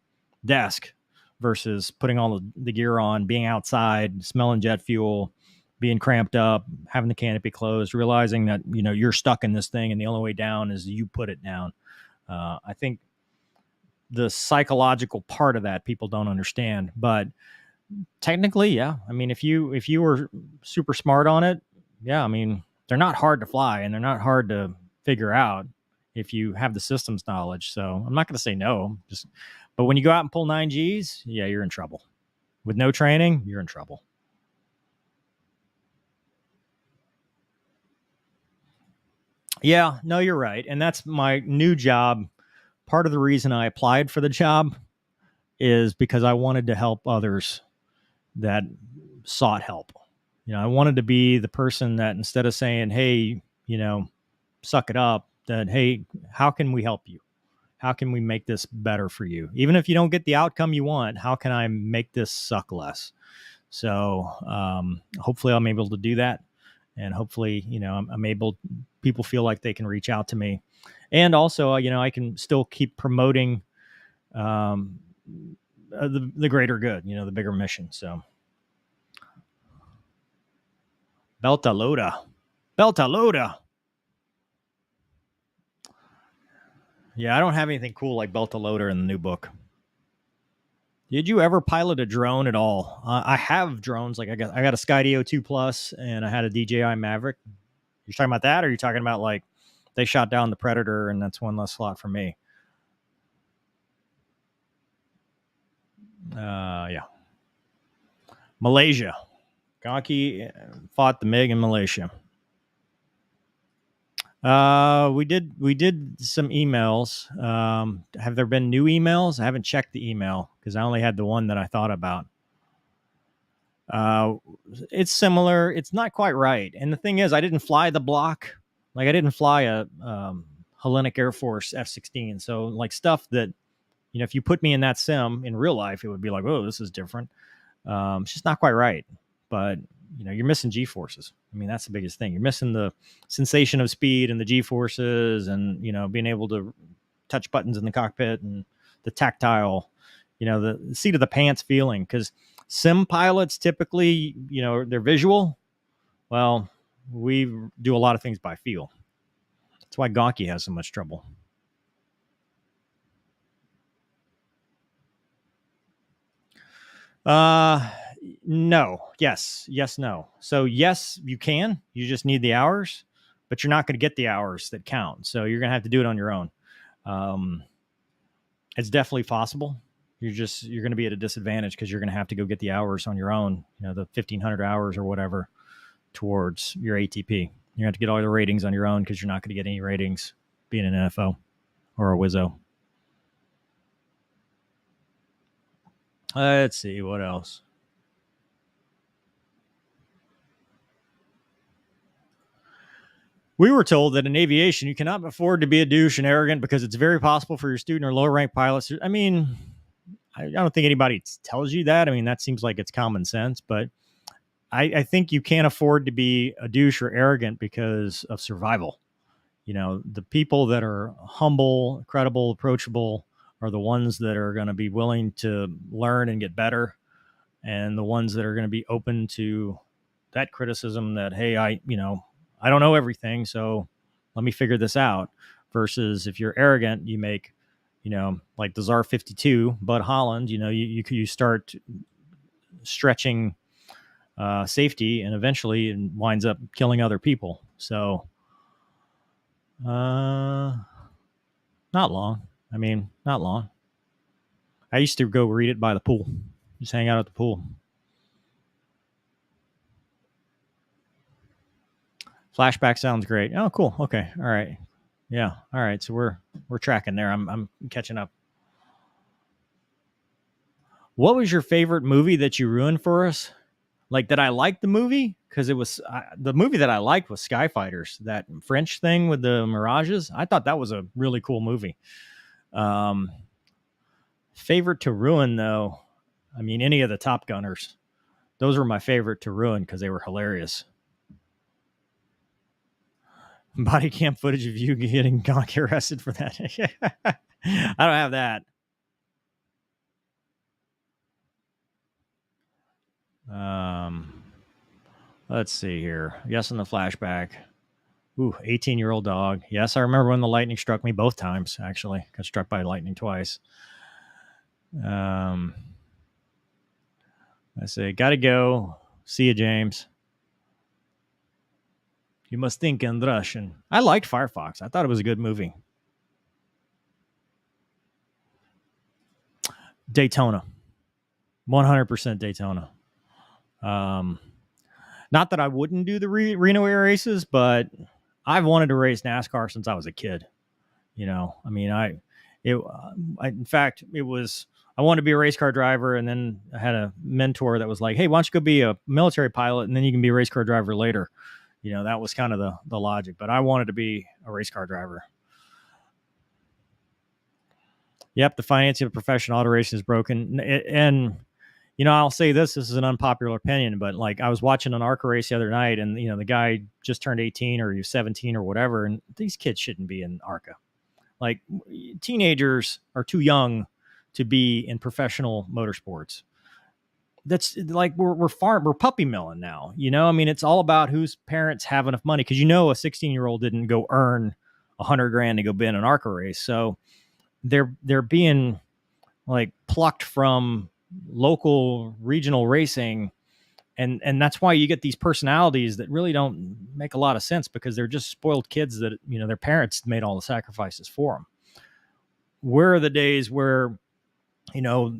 desk versus putting all the gear on, being outside, smelling jet fuel, being cramped up, having the canopy closed, realizing that you're stuck in this thing, and the only way down is you put it down. I think the psychological part of that people don't understand, but technically, yeah. I mean, if you were super smart on it, yeah. I mean, they're not hard to fly and they're not hard to figure out if you have the systems knowledge. So I'm not going to say no. But when you go out and pull 9Gs, yeah, you're in trouble. With no training, you're in trouble. Yeah, no, you're right. And that's my new job. Part of the reason I applied for the job is because I wanted to help others that sought help. I wanted to be the person that instead of saying, hey, suck it up, that, hey, how can we help you? How can we make this better for you? Even if you don't get the outcome you want, how can I make this suck less? So hopefully I'm able to do that. And hopefully, I'm able, people feel like they can reach out to me. And also, I can still keep promoting um, the greater good, the bigger mission. So Belta Loda. Belta Loda. Yeah, I don't have anything cool like Belta Loader in the new book. Did you ever pilot a drone at all? I have drones. Like I got a Skydio 2 Plus and I had a DJI Maverick. You're talking about that, or are you talking about like they shot down the Predator and that's one less slot for me? Yeah. Malaysia. Gonki fought the MiG in Malaysia. We did some emails. Have there been new emails? I haven't checked the email because I only had the one that I thought about. Uh, it's similar. It's not quite right. And the thing is, I didn't fly the block. Like I didn't fly a Hellenic Air Force F-16. So like stuff that if you put me in that sim in real life, it would be like, oh, this is different. It's just not quite right. But you're missing G forces. I mean, that's the biggest thing. You're missing the sensation of speed and the G forces, and being able to touch buttons in the cockpit and the tactile, the seat of the pants feeling. Because sim pilots typically, they're visual. Well, we do a lot of things by feel. That's why Gonki has so much trouble. No. Yes, no. So yes, you can. You just need the hours, but you're not going to get the hours that count. So you're going to have to do it on your own. Um, it's definitely possible. You're going to be at a disadvantage because you're going to have to go get the hours on your own. The 1,500 hours or whatever towards your ATP. You're going to have to get all the ratings on your own because you're not going to get any ratings being an NFO or a WIZO. Let's see what else. We were told that in aviation, you cannot afford to be a douche and arrogant because it's very possible for your student or lower rank pilots. I mean, I don't think anybody tells you that. I mean, that seems like it's common sense, but I think you can't afford to be a douche or arrogant because of survival. The people that are humble, credible, approachable are the ones that are going to be willing to learn and get better. And the ones that are going to be open to that criticism that, hey, I don't know everything, so let me figure this out. Versus if you're arrogant, you make, like the Czar 52, Bud Holland, you start stretching safety, and eventually it winds up killing other people. So, not long. I mean, not long. I used to go read it by the pool, just hang out at the pool. Flashback sounds great. Oh, cool. Okay. All right. Yeah. All right. So we're tracking there. I'm catching up. What was your favorite movie that you ruined for us? Like, did I like the movie? Because it was the movie that I liked was Skyfighters, that French thing with the mirages. I thought that was a really cool movie. Favorite to ruin though. I mean, any of the Top Gunners. Those were my favorite to ruin because they were hilarious. Body cam footage of you getting arrested for that. I don't have that. Let's see here. Yes, in the flashback. Ooh, 18-year-old dog. Yes, I remember when the lightning struck me both times, actually. Got struck by lightning twice. I say, gotta go. See you, James. You must think in Russian. I liked Firefox. I thought it was a good movie. Daytona. 100% Daytona. Not that I wouldn't do the Reno Air races, but I've wanted to race NASCAR since I was a kid. You know, I mean, in fact, it was, I wanted to be a race car driver. And then I had a mentor that was like, hey, why don't you go be a military pilot and then you can be a race car driver later. You know, that was kind of the logic, but I wanted to be a race car driver. Yep. The financing of professional auto racing is broken. And, you know, I'll say this is an unpopular opinion, but like I was watching an ARCA race the other night and, you know, the guy just turned 18 or he was 17 or whatever. And these kids shouldn't be in ARCA. Like teenagers are too young to be in professional motorsports. That's like, we're puppy milling now. You know, I mean, it's all about whose parents have enough money. Cause you know, a 16-year-old didn't go earn $100,000 to go be in an ARCA race. So they're being like plucked from local regional racing. And that's why you get these personalities that really don't make a lot of sense because they're just spoiled kids that, you know, their parents made all the sacrifices for them. Where are the days where, you know,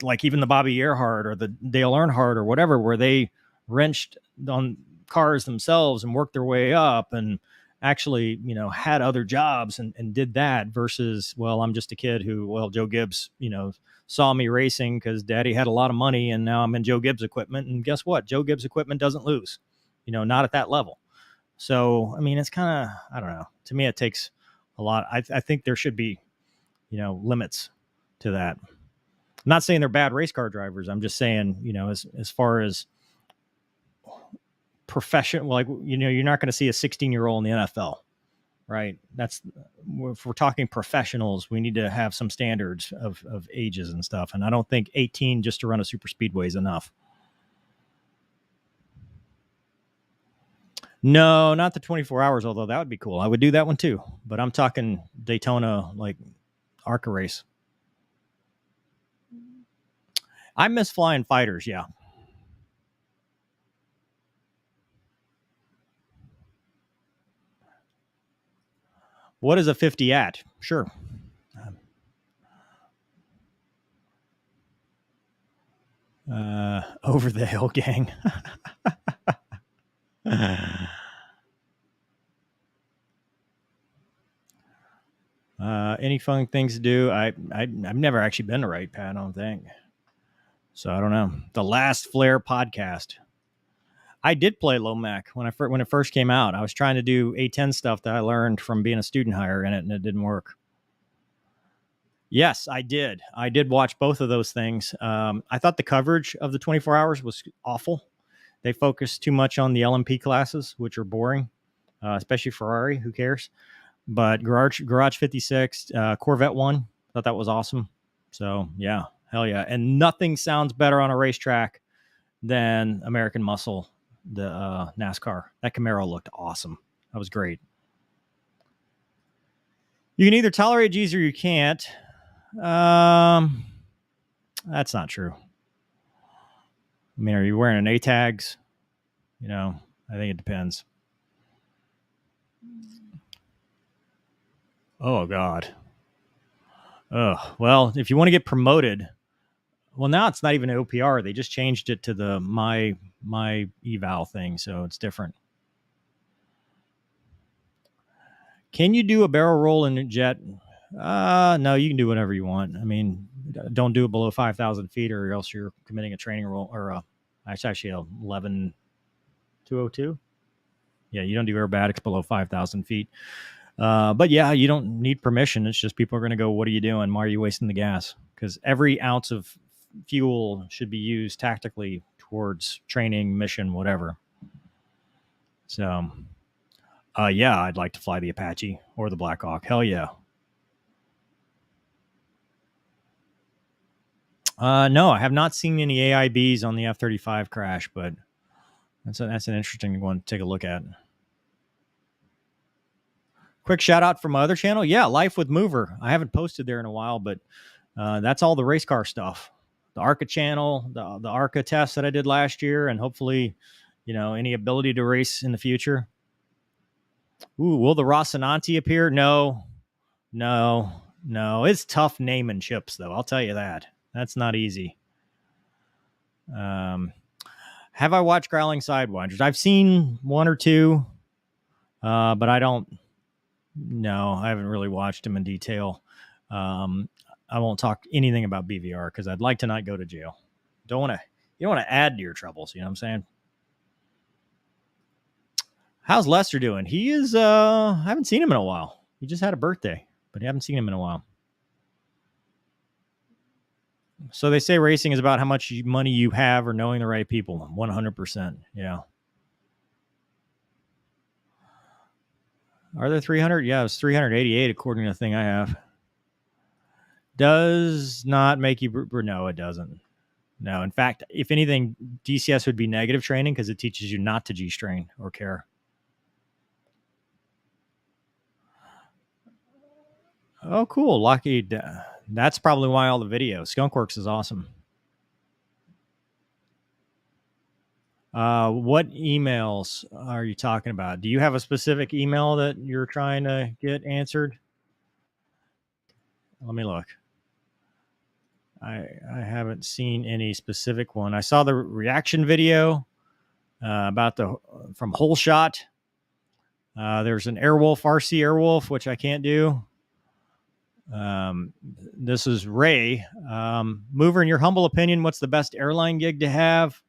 like even the Bobby Earhart or the Dale Earnhardt or whatever, where they wrenched on cars themselves and worked their way up and actually, you know, had other jobs and did that versus, well, I'm just a kid who, well, Joe Gibbs, you know, saw me racing because daddy had a lot of money and now I'm in Joe Gibbs equipment. And guess what? Joe Gibbs equipment doesn't lose, you know, not at that level. So, I mean, it's kind of, I don't know. To me, it takes a lot. I think there should be, you know, limits to that. I'm not saying they're bad race car drivers. I'm just saying, you know, as far as profession, like, you know, you're not going to see a 16-year-old in the NFL, right? That's, if we're talking professionals, we need to have some standards of ages and stuff. And I don't think 18 just to run a super speedway is enough. No, not the 24 hours, although that would be cool. I would do that one too, but I'm talking Daytona, like ARCA race. I miss flying fighters. Yeah. What is a 50 at? Sure. Over the hill gang. Any fun things to do? I've never actually been to Right Pat, I don't think. So I don't know. The Last Flare podcast. I did play Lomac when it first came out. I was trying to do A10 stuff that I learned from being a student hire in it, and it didn't work. Yes, I did. I did watch both of those things. I thought the coverage of the 24 hours was awful. They focused too much on the LMP classes, which are boring, especially Ferrari. Who cares? But Garage 56, Corvette 1, thought that was awesome. So, yeah, hell yeah. And nothing sounds better on a racetrack than American Muscle, the NASCAR. That Camaro looked awesome. That was great. You can either tolerate G's or you can't. That's not true. I mean, are you wearing an A-tags? You know, I think it depends. Oh, God. Oh, well, if you want to get promoted, well, now it's not even an OPR. They just changed it to the my eval thing, so it's different. Can you do a barrel roll in a jet? No, you can do whatever you want. I mean, don't do it below 5,000 feet or else you're committing a training roll or it's actually 11,202. Yeah, you don't do aerobatics below 5,000 feet. But yeah, you don't need permission. It's just people are going to go, what are you doing? Why are you wasting the gas? Because every ounce of fuel should be used tactically towards training, mission, whatever. So, yeah, I'd like to fly the Apache or the Black Hawk. Hell yeah. No, I have not seen any AIBs on the F-35 crash, but that's an interesting one to take a look at. Quick shout out from my other channel. Yeah, Life with Mover. I haven't posted there in a while, but that's all the race car stuff. The ARCA channel, the ARCA test that I did last year, and hopefully, any ability to race in the future. Ooh, will the Rocinante appear? No. It's tough naming chips, though. I'll tell you that. That's not easy. Have I watched Growling Sidewinders? I've seen one or two, but I don't. No, I haven't really watched them in detail. I won't talk anything about BVR because I'd like to not go to jail. You don't want to add to your troubles. You know what I'm saying? How's Lester doing? He is. I haven't seen him in a while. He just had a birthday, but I haven't seen him in a while. So they say racing is about how much money you have or knowing the right people. 100%. Yeah. Are there 300? Yeah, it's 388 according to the thing I have. Does not make you... No, it doesn't. No, in fact, if anything, DCS would be negative training because it teaches you not to G-strain or care. Oh, cool. Lockheed. That's probably why all the videos. Skunkworks is awesome. What emails are you talking about? Do you have a specific email that you're trying to get answered? Let me look. I haven't seen any specific one. I saw the reaction video about from Whole Shot. There's an Airwolf, RC Airwolf, which I can't do. This is Ray. Mover, in your humble opinion, what's the best airline gig to have?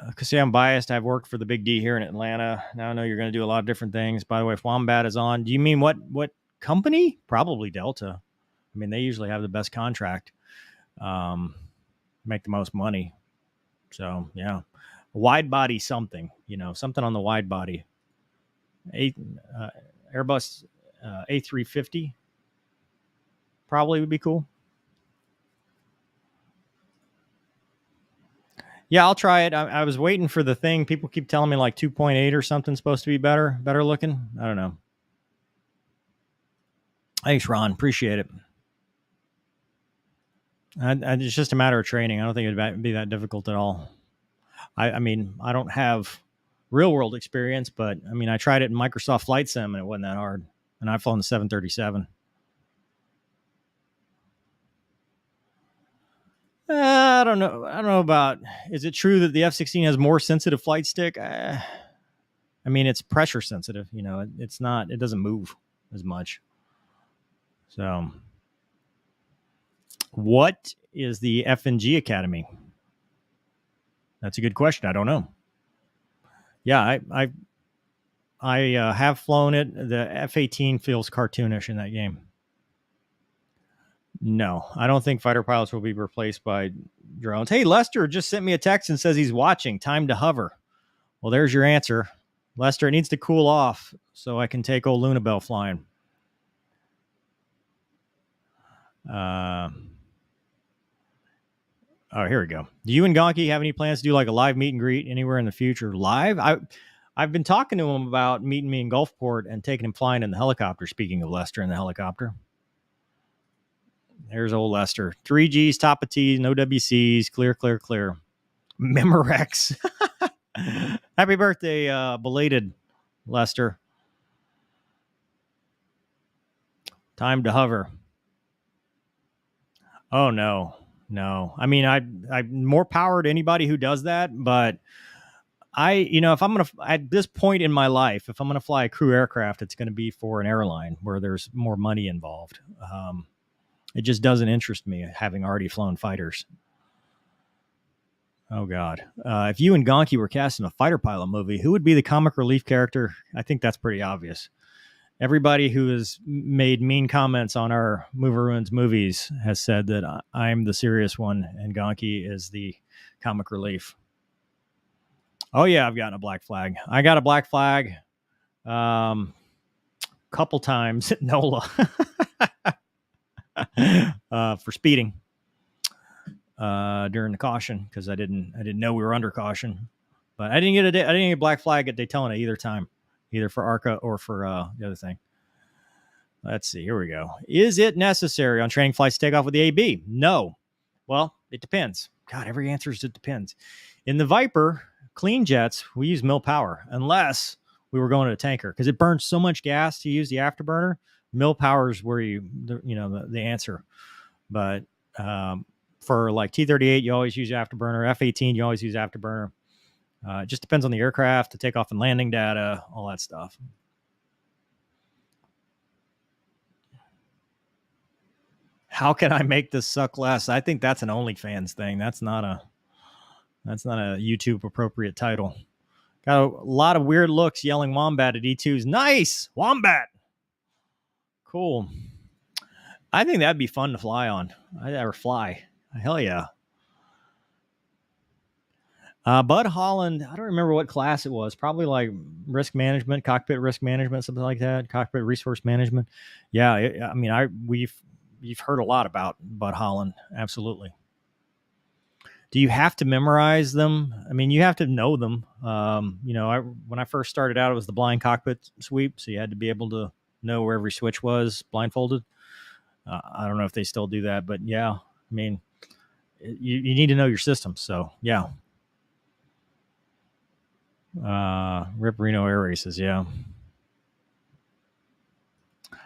Because I'm biased. I've worked for the Big D here in Atlanta. Now I know you're going to do a lot of different things. By the way, if Wombat is on, do you mean what company? Probably Delta. I mean, they usually have the best contract, make the most money. So, yeah. Wide body something, something on the wide body. Airbus A350 probably would be cool. Yeah, I'll try it. I was waiting for the thing. People keep telling me like 2.8 or something supposed to be better looking. I don't know. Thanks, Ron. Appreciate it. It's just a matter of training. I don't think it'd be that difficult at all. I mean, I don't have real world experience, but I mean, I tried it in Microsoft Flight Sim and it wasn't that hard. And I've flown the 737. I don't know. I don't know about, is it true that the F-16 has more sensitive flight stick? I mean, it's pressure sensitive, it's not, it doesn't move as much. So what is the F&G Academy? That's a good question. I don't know. Yeah, I have flown it. The F-18 feels cartoonish in that game. No, I don't think fighter pilots will be replaced by drones. Hey, Lester just sent me a text and says he's watching. Time to hover. Well, there's your answer. Lester, it needs to cool off so I can take old Lunabelle flying. Oh, here we go. Do you and Gonky have any plans to do like a live meet and greet anywhere in the future? Live? I've been talking to him about meeting me in Gulfport and taking him flying in the helicopter. Speaking of Lester in the helicopter. There's old Lester. 3Gs, top of T's, no WCs, clear. Memorex. Happy birthday, belated Lester. Time to hover. Oh, no. I mean, I'm more power to anybody who does that, but if I'm going to, at this point in my life, if I'm going to fly a crew aircraft, it's going to be for an airline where there's more money involved. It just doesn't interest me, having already flown fighters. Oh, God. If you and Gonky were cast in a fighter pilot movie, who would be the comic relief character? I think that's pretty obvious. Everybody who has made mean comments on our Mover Ruins movies has said that I'm the serious one and Gonky is the comic relief. Oh yeah, I've gotten a black flag. I got a black flag couple times at NOLA for speeding during the caution because I didn't know we were under caution. But I didn't get a black flag at Daytona either time, either for ARCA or for the other thing. Let's see. Here we go. Is it necessary on training flights to take off with the AB? No. Well, it depends. God, every answer is it depends. In the Viper clean jets, we use mill power unless we were going to a tanker because it burns so much gas to use the afterburner. Mill power is where the answer. But for like T-38, you always use afterburner. F-18, you always use afterburner. It just depends on the aircraft, the takeoff and landing data, all that stuff. How can I make this suck less? I think that's an OnlyFans thing. That's not a YouTube appropriate title. Got a lot of weird looks yelling Wombat at E2s. Nice! Wombat! Cool. I think that'd be fun to fly on. I'd ever fly. Hell yeah. Bud Holland, I don't remember what class it was. Probably like risk management, cockpit risk management, something like that. Cockpit resource management. Yeah, you've heard a lot about Bud Holland. Absolutely. Do you have to memorize them? I mean, you have to know them. When I first started out, it was the blind cockpit sweep. So you had to be able to know where every switch was blindfolded. I don't know if they still do that, but yeah, I mean, you need to know your system. So yeah. Rip Reno Air Races. Yeah.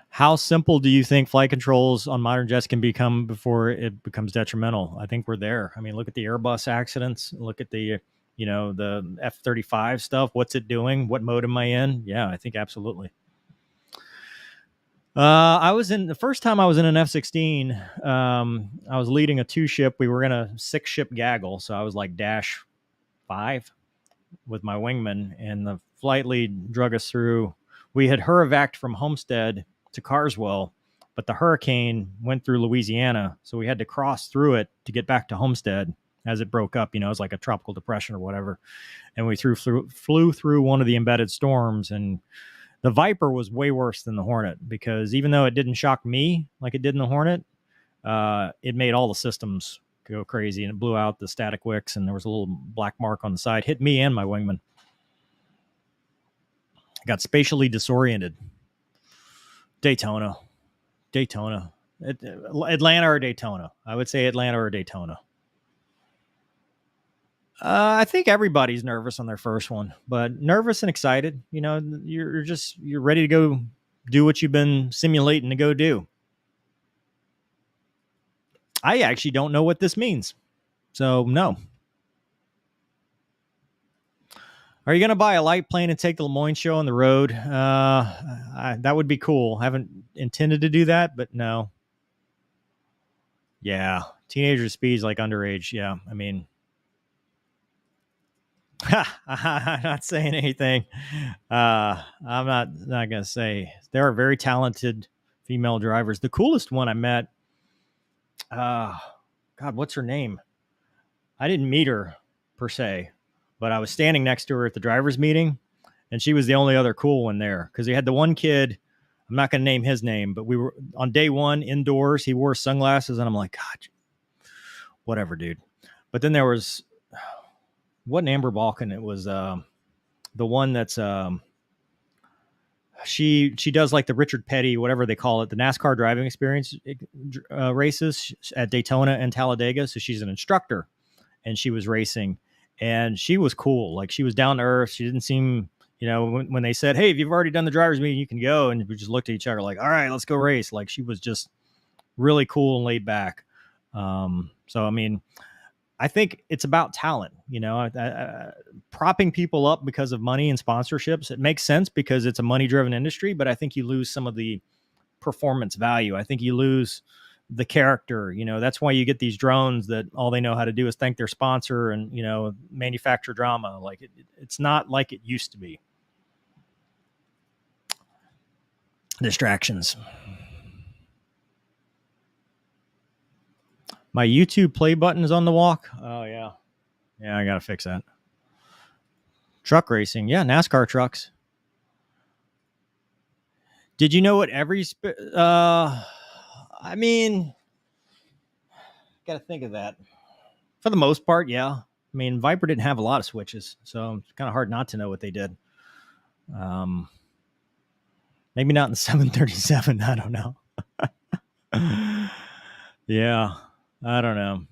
How simple do you think flight controls on modern jets can become before it becomes detrimental? I think we're there. I mean, look at the Airbus accidents. Look at the F-35 stuff. What's it doing? What mode am I in? Yeah, I think absolutely. The first time I was in an F-16, I was leading a 2-ship. We were in a 6-ship gaggle. So I was like dash 5 with my wingman, and the flight lead drug us through. We had hurrivaced from Homestead to Carswell, but the hurricane went through Louisiana, so we had to cross through it to get back to Homestead as it broke up. It was like a tropical depression or whatever, and we flew through one of the embedded storms. And the Viper was way worse than the Hornet because even though it didn't shock me like it did in the Hornet, it made all the systems go crazy, and it blew out the static wicks, and there was a little black mark on the side, hit me and my wingman. I got spatially disoriented. Daytona, Atlanta or Daytona. I would say Atlanta or Daytona. I think everybody's nervous on their first one, but nervous and excited. You're ready to go do what you've been simulating to go do. I actually don't know what this means, so no. Are you going to buy a light plane and take the Lemoyne show on the road? That would be cool. I haven't intended to do that, but no. Yeah. Teenager speeds like underage. Yeah. I mean, I'm not saying anything. I'm not going to say. There are very talented female drivers. The coolest one I met, God, what's her name? I didn't meet her per se, but I was standing next to her at the driver's meeting, and she was the only other cool one there because we had the one kid. I'm not going to name his name, but we were on day one indoors. He wore sunglasses, and I'm like, God, whatever, dude. But then there was, wasn't Amber Balkan. It was the one that's she does like the Richard Petty, whatever they call it, the NASCAR driving experience races at Daytona and Talladega. So she's an instructor, and she was racing. And she was cool. Like, she was down to earth. She didn't seem, when they said, hey, if you've already done the driver's meeting, you can go. And we just looked at each other like, all right, let's go race. Like, she was just really cool and laid back. So, I mean, I think it's about talent, propping people up because of money and sponsorships. It makes sense because it's a money driven industry, but I think you lose some of the performance value. I think you lose the character. That's why you get these drones that all they know how to do is thank their sponsor and, manufacture drama. Like it's not like it used to be. Distractions. My YouTube play button is on the walk. Oh, yeah. Yeah, I got to fix that. Truck racing. Yeah, NASCAR trucks. Did you know what I mean, got to think of that. For the most part, yeah. I mean, Viper didn't have a lot of switches, so it's kind of hard not to know what they did. Maybe not in the 737. I don't know. Yeah, I don't know.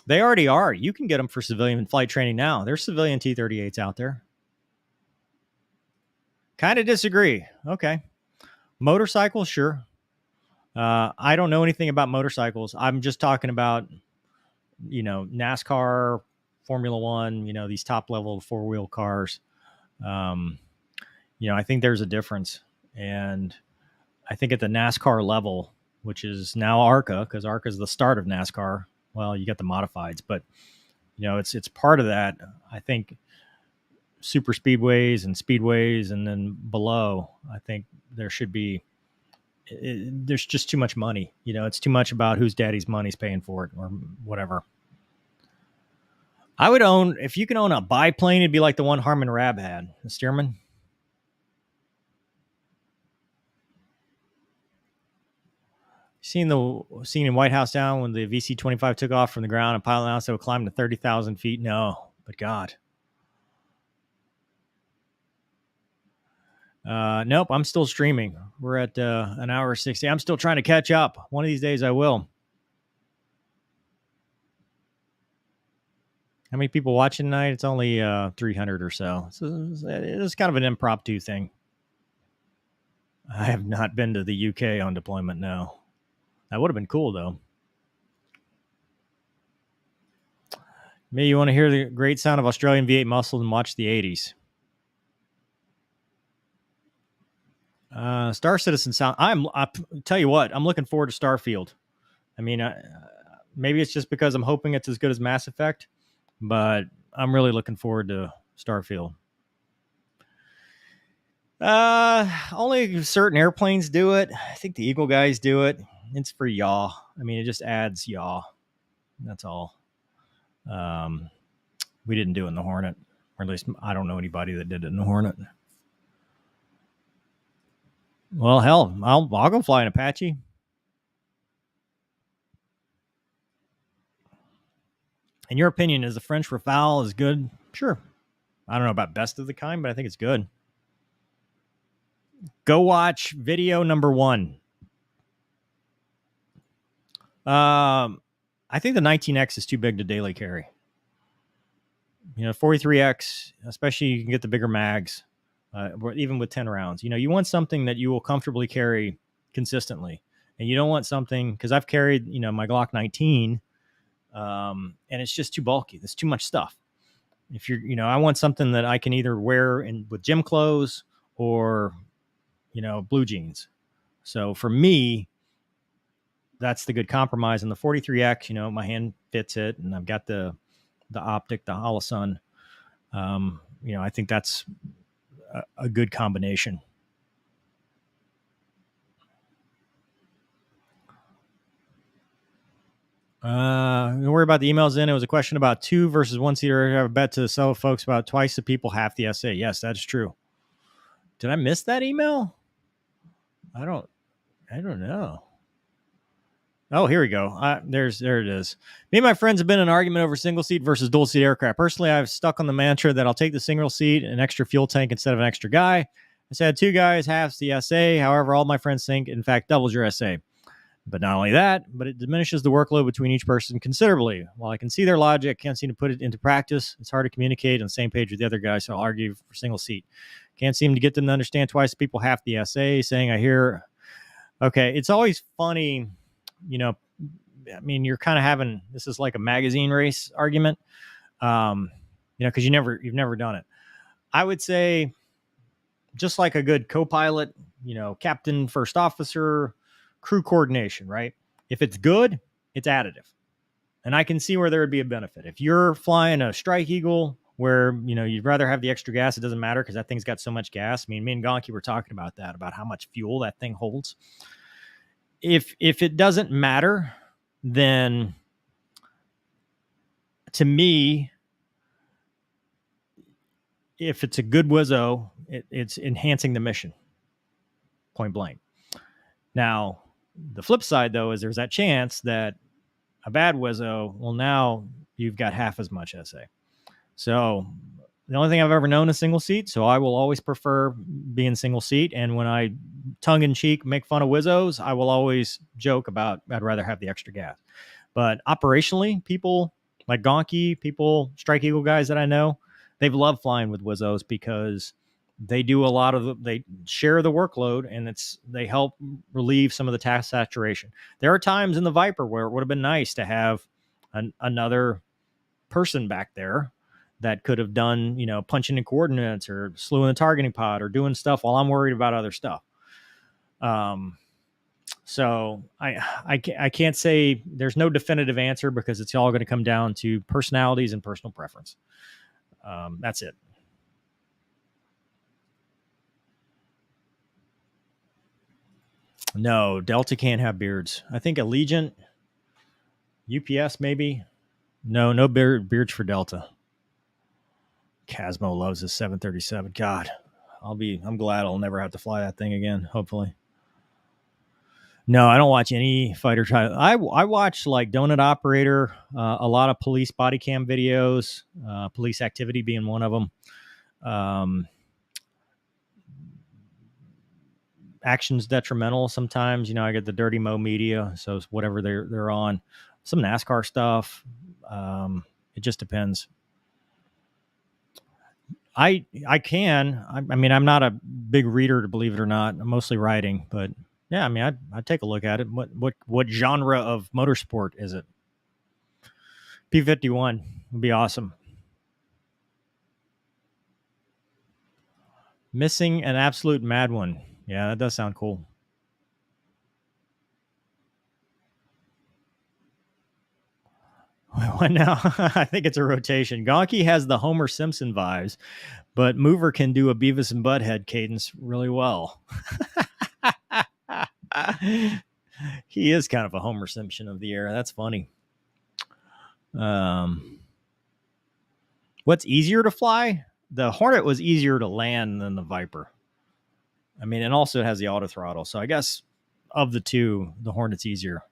They already are. You can get them for civilian flight training now. There's civilian T-38s out there. Kind of disagree. Okay. Motorcycles, sure. I don't know anything about motorcycles. I'm just talking about, NASCAR, Formula One, these top level 4-wheel cars. I think there's a difference. And I think at the NASCAR level, which is now ARCA, because ARCA is the start of NASCAR. Well, you got the modifieds, but it's part of that. I think super speedways and then below, I think there should be. There's just too much money. It's too much about whose daddy's money's paying for it or whatever. I would own, if you can own a biplane, it'd be like the one Harmon Rab had, the Stearman. Seen in White House Down when the VC-25 took off from the ground and pilot announced it would climb to 30,000 feet? No, but God. Nope, I'm still streaming. We're at an hour 60. I'm still trying to catch up. One of these days I will. How many people watching tonight? It's only 300 or so. So it's kind of an impromptu thing. I have not been to the UK on deployment, no. That would have been cool, though. Maybe you want to hear the great sound of Australian V8 muscle and watch the 80s. Star Citizen sound. I tell you what, I'm looking forward to Starfield. I mean, maybe it's just because I'm hoping it's as good as Mass Effect, but I'm really looking forward to Starfield. Only certain airplanes do it. I think the Eagle guys do it. It's for yaw. I mean, it just adds yaw. That's all. We didn't do it in the Hornet, or at least I don't know anybody that did it in the Hornet. Well, hell, I'll go fly an Apache. In your opinion, is the French Rafale as good? Sure. I don't know about best of the kind, but I think it's good. Go watch video number 1. I think the 19X is too big to daily carry. 43X, especially you can get the bigger mags, even with 10 rounds. You want something that you will comfortably carry consistently. And you don't want something, because I've carried, my Glock 19, and it's just too bulky. There's too much stuff. If you're, I want something that I can either wear with gym clothes or, blue jeans. So for me, that's the good compromise. And the 43X, my hand fits it, and I've got the optic, the Holosun. I think that's a good combination. Don't worry about the emails in. It was a question about 2 versus 1-seater. I have a bet to sell folks about twice the people, half the SA. Yes, that's true. Did I miss that email? I don't know. Oh, here we go. There it is. Me and my friends have been in an argument over single seat versus dual seat aircraft. Personally, I've stuck on the mantra that I'll take the single seat, an extra fuel tank instead of an extra guy. I said 2 guys, halves the SA. However, all my friends think, in fact, doubles your SA. But not only that, but it diminishes the workload between each person considerably. While I can see their logic, I can't seem to put it into practice. It's hard to communicate on the same page with the other guys, so I'll argue for single seat. Can't seem to get them to understand twice the people, half the SA, saying I hear. Okay, it's always funny, I mean, you're kind of having, this is like a magazine race argument, because you've never done it. I would say, just like a good co-pilot, captain, first officer, crew coordination, right? If it's good, it's additive. And I can see where there would be a benefit. If you're flying a Strike Eagle where, you'd rather have the extra gas. It doesn't matter because that thing's got so much gas. I mean, me and Gonky were talking about that, about how much fuel that thing holds. If it doesn't matter, then to me, if it's a good Wizzo, it's enhancing the mission, point blank. Now, the flip side, though, is there's that chance that a bad Wizzo, well, now you've got half as much SA. So the only thing I've ever known is single seat. So I will always prefer being single seat. And when I tongue in cheek make fun of Wizzos, I will always joke about I'd rather have the extra gas. But operationally, people like Gonky, Strike Eagle guys that I know, they've loved flying with Wizzos because they do a lot of they share the workload, and they help relieve some of the task saturation. There are times in the Viper where it would have been nice to have another person back there that could have done, punching in coordinates or slewing the targeting pod or doing stuff while I'm worried about other stuff. So I can't say there's no definitive answer because it's all going to come down to personalities and personal preference. That's it. No, Delta can't have beards. I think Allegiant, UPS maybe. No beards for Delta. Casmo loves his 737. God, I'm glad I'll never have to fly that thing again, hopefully. No, I don't watch any fighter trial. I watch like Donut Operator, a lot of police body cam videos, police activity being one of them. Actions Detrimental sometimes, I get the Dirty Mo Media, so it's whatever they're on. Some NASCAR stuff. It just depends. I mean, I'm not a big reader, to believe it or not. I'm mostly writing, but yeah, I mean, I'd take a look at it. What genre of motorsport is it? P-51 would be awesome. Missing an absolute mad one. Yeah, that does sound cool. What now? I think it's a rotation. Gonky has the Homer Simpson vibes, but Mover can do a Beavis and Butthead cadence really well. He is kind of a Homer Simpson of the era. That's funny. What's easier to fly? The Hornet was easier to land than the Viper. I mean, and also it has the auto throttle. So I guess of the two, the Hornet's easier.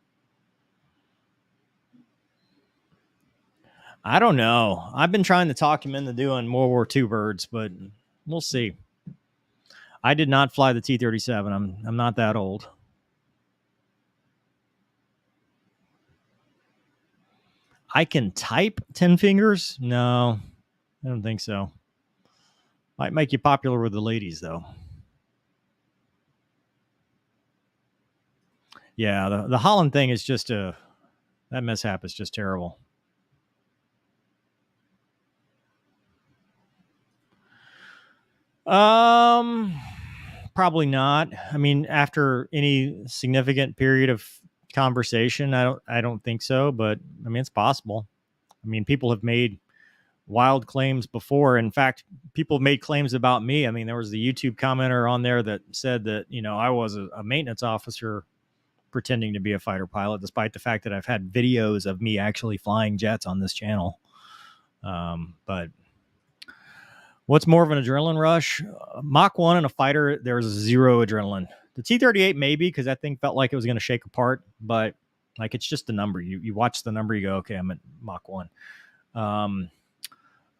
I don't know. I've been trying to talk him into doing World War II birds, but we'll see. I did not fly the T-37. I'm not that old. I can type 10 fingers? No, I don't think so. Might make you popular with the ladies, though. Yeah, the Holland thing is just that mishap is just terrible. Probably not. I mean, after any significant period of conversation, I don't think so, but I mean, it's possible. I mean, people have made wild claims before. In fact, people have made claims about me. I mean, there was the YouTube commenter on there that said that, I was a maintenance officer pretending to be a fighter pilot, despite the fact that I've had videos of me actually flying jets on this channel. But what's more of an adrenaline rush? Mach 1 in a fighter, there's zero adrenaline. The T-38 maybe, because that thing felt like it was going to shake apart, but like it's just a number. You watch the number, you go, okay, I'm at Mach 1.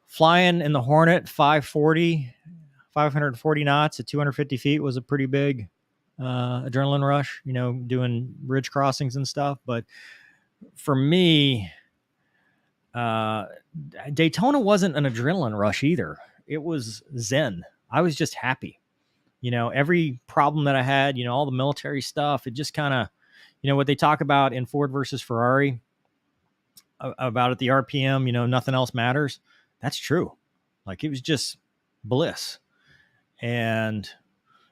Flying in the Hornet 540 knots at 250 feet was a pretty big adrenaline rush, doing ridge crossings and stuff. But for me, Daytona wasn't an adrenaline rush either. It was zen. I was just happy. Every problem that I had, all the military stuff, it just kind of, what they talk about in Ford versus Ferrari about at the RPM, nothing else matters. That's true. Like it was just bliss. And,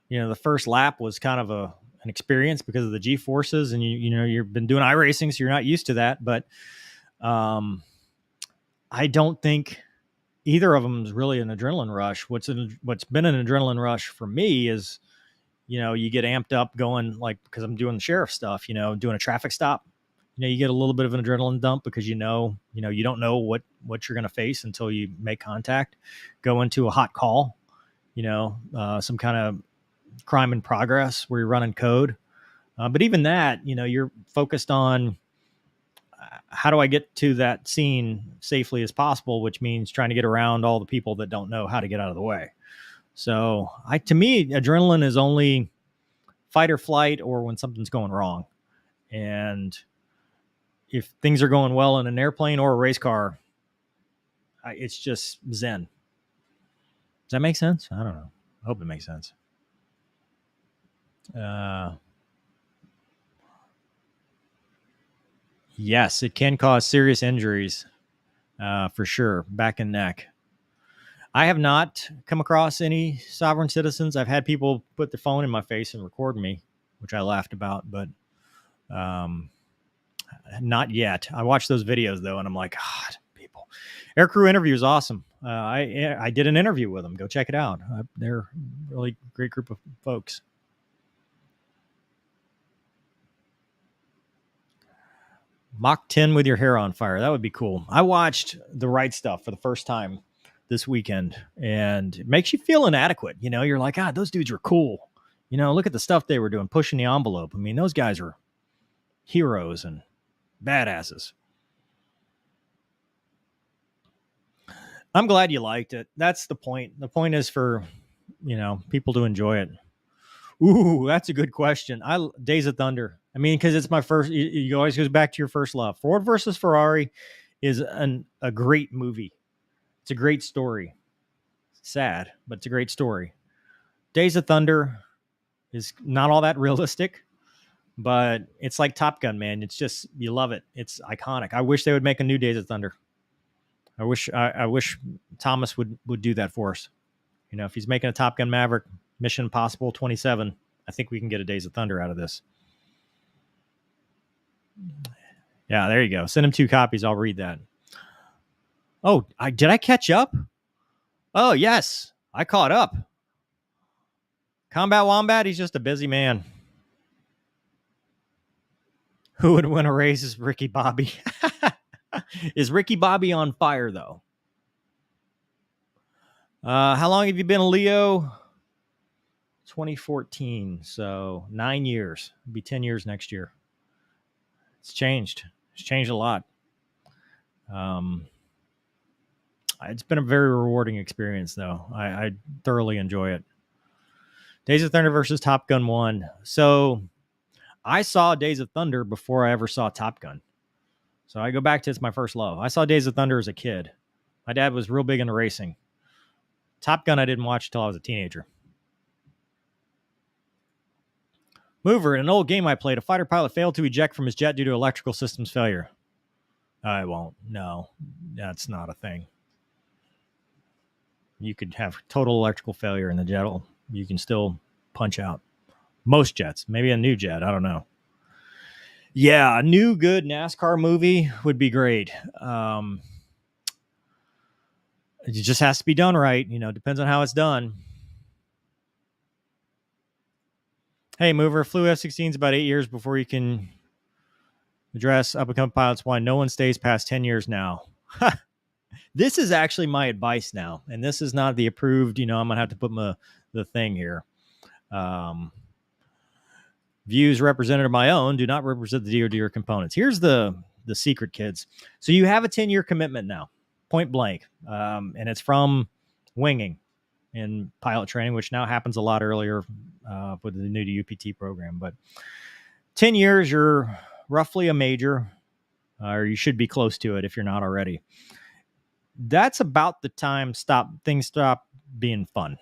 the first lap was kind of an experience because of the G forces, and you've been doing iRacing, so you're not used to that. But I don't think either of them is really an adrenaline rush. What's been an adrenaline rush for me is, you get amped up going, like, because I'm doing the sheriff stuff, doing a traffic stop. You get a little bit of an adrenaline dump because you don't know what you're going to face until you make contact. Go into a hot call, some kind of crime in progress where you're running code. But even that, you're focused on how do I get to that scene safely as possible, which means trying to get around all the people that don't know how to get out of the way. So to me, adrenaline is only fight or flight or when something's going wrong. And if things are going well in an airplane or a race car, it's just zen. Does that make sense? I don't know. I hope it makes sense. Yes, it can cause serious injuries, for sure. Back and neck. I have not come across any sovereign citizens. I've had people put their phone in my face and record me, which I laughed about, but not yet. I watched those videos though, and I'm like, God, people. Aircrew interview is awesome. I did an interview with them. Go check it out. They're a really great group of folks. Mach 10 with your hair on fire. That would be cool. I watched The Right Stuff for the first time this weekend, and it makes you feel inadequate. You're like, God, those dudes are cool. Look at the stuff they were doing, pushing the envelope. I mean, those guys are heroes and badasses. I'm glad you liked it. That's the point. The point is for, people to enjoy it. Ooh, that's a good question. Days of Thunder. I mean, because it's my first. You always goes back to your first love. Ford versus Ferrari is a great movie. It's a great story. Sad, but it's a great story. Days of Thunder is not all that realistic, but it's like Top Gun, man. It's just, you love it. It's iconic. I wish they would make a new Days of Thunder. I wish Thomas would do that for us. If he's making a Top Gun Maverick, Mission Impossible 27, I think we can get a Days of Thunder out of this. Yeah, there you go. Send him 2 copies. I'll read that. Oh, did I catch up? Oh, yes. I caught up. Combat Wombat, he's just a busy man. Who would win a race is Ricky Bobby. Is Ricky Bobby on fire, though? How long have you been a Leo? 2014, so 9 years. It'll be 10 years next year. It's changed. It's changed a lot. It's been a very rewarding experience, though. I thoroughly enjoy it. Days of Thunder versus Top Gun 1. So I saw Days of Thunder before I ever saw Top Gun. So I go back to, it's my first love. I saw Days of Thunder as a kid. My dad was real big into racing. Top Gun I didn't watch until I was a teenager. Mover, in an old game I played, a fighter pilot failed to eject from his jet due to electrical systems failure. I won't. No, that's not a thing. You could have total electrical failure in the jet. You can still punch out. Most jets. Maybe a new jet. I don't know. Yeah, a new good NASCAR movie would be great. It just has to be done right. Depends on how it's done. Hey, Mover, flew F-16s about 8 years before you can address up-and-coming pilots why no one stays past 10 years now. This is actually my advice now, and this is not the approved, I'm going to have to put the thing here. Views represented are my own, do not represent the DoD or components. Here's the secret, kids. So you have a 10-year commitment now, point blank, and it's from winging in pilot training, which now happens a lot earlier with the new UPT program. But 10 years, you're roughly a major, or you should be close to it if you're not already. That's about the time things stop being fun.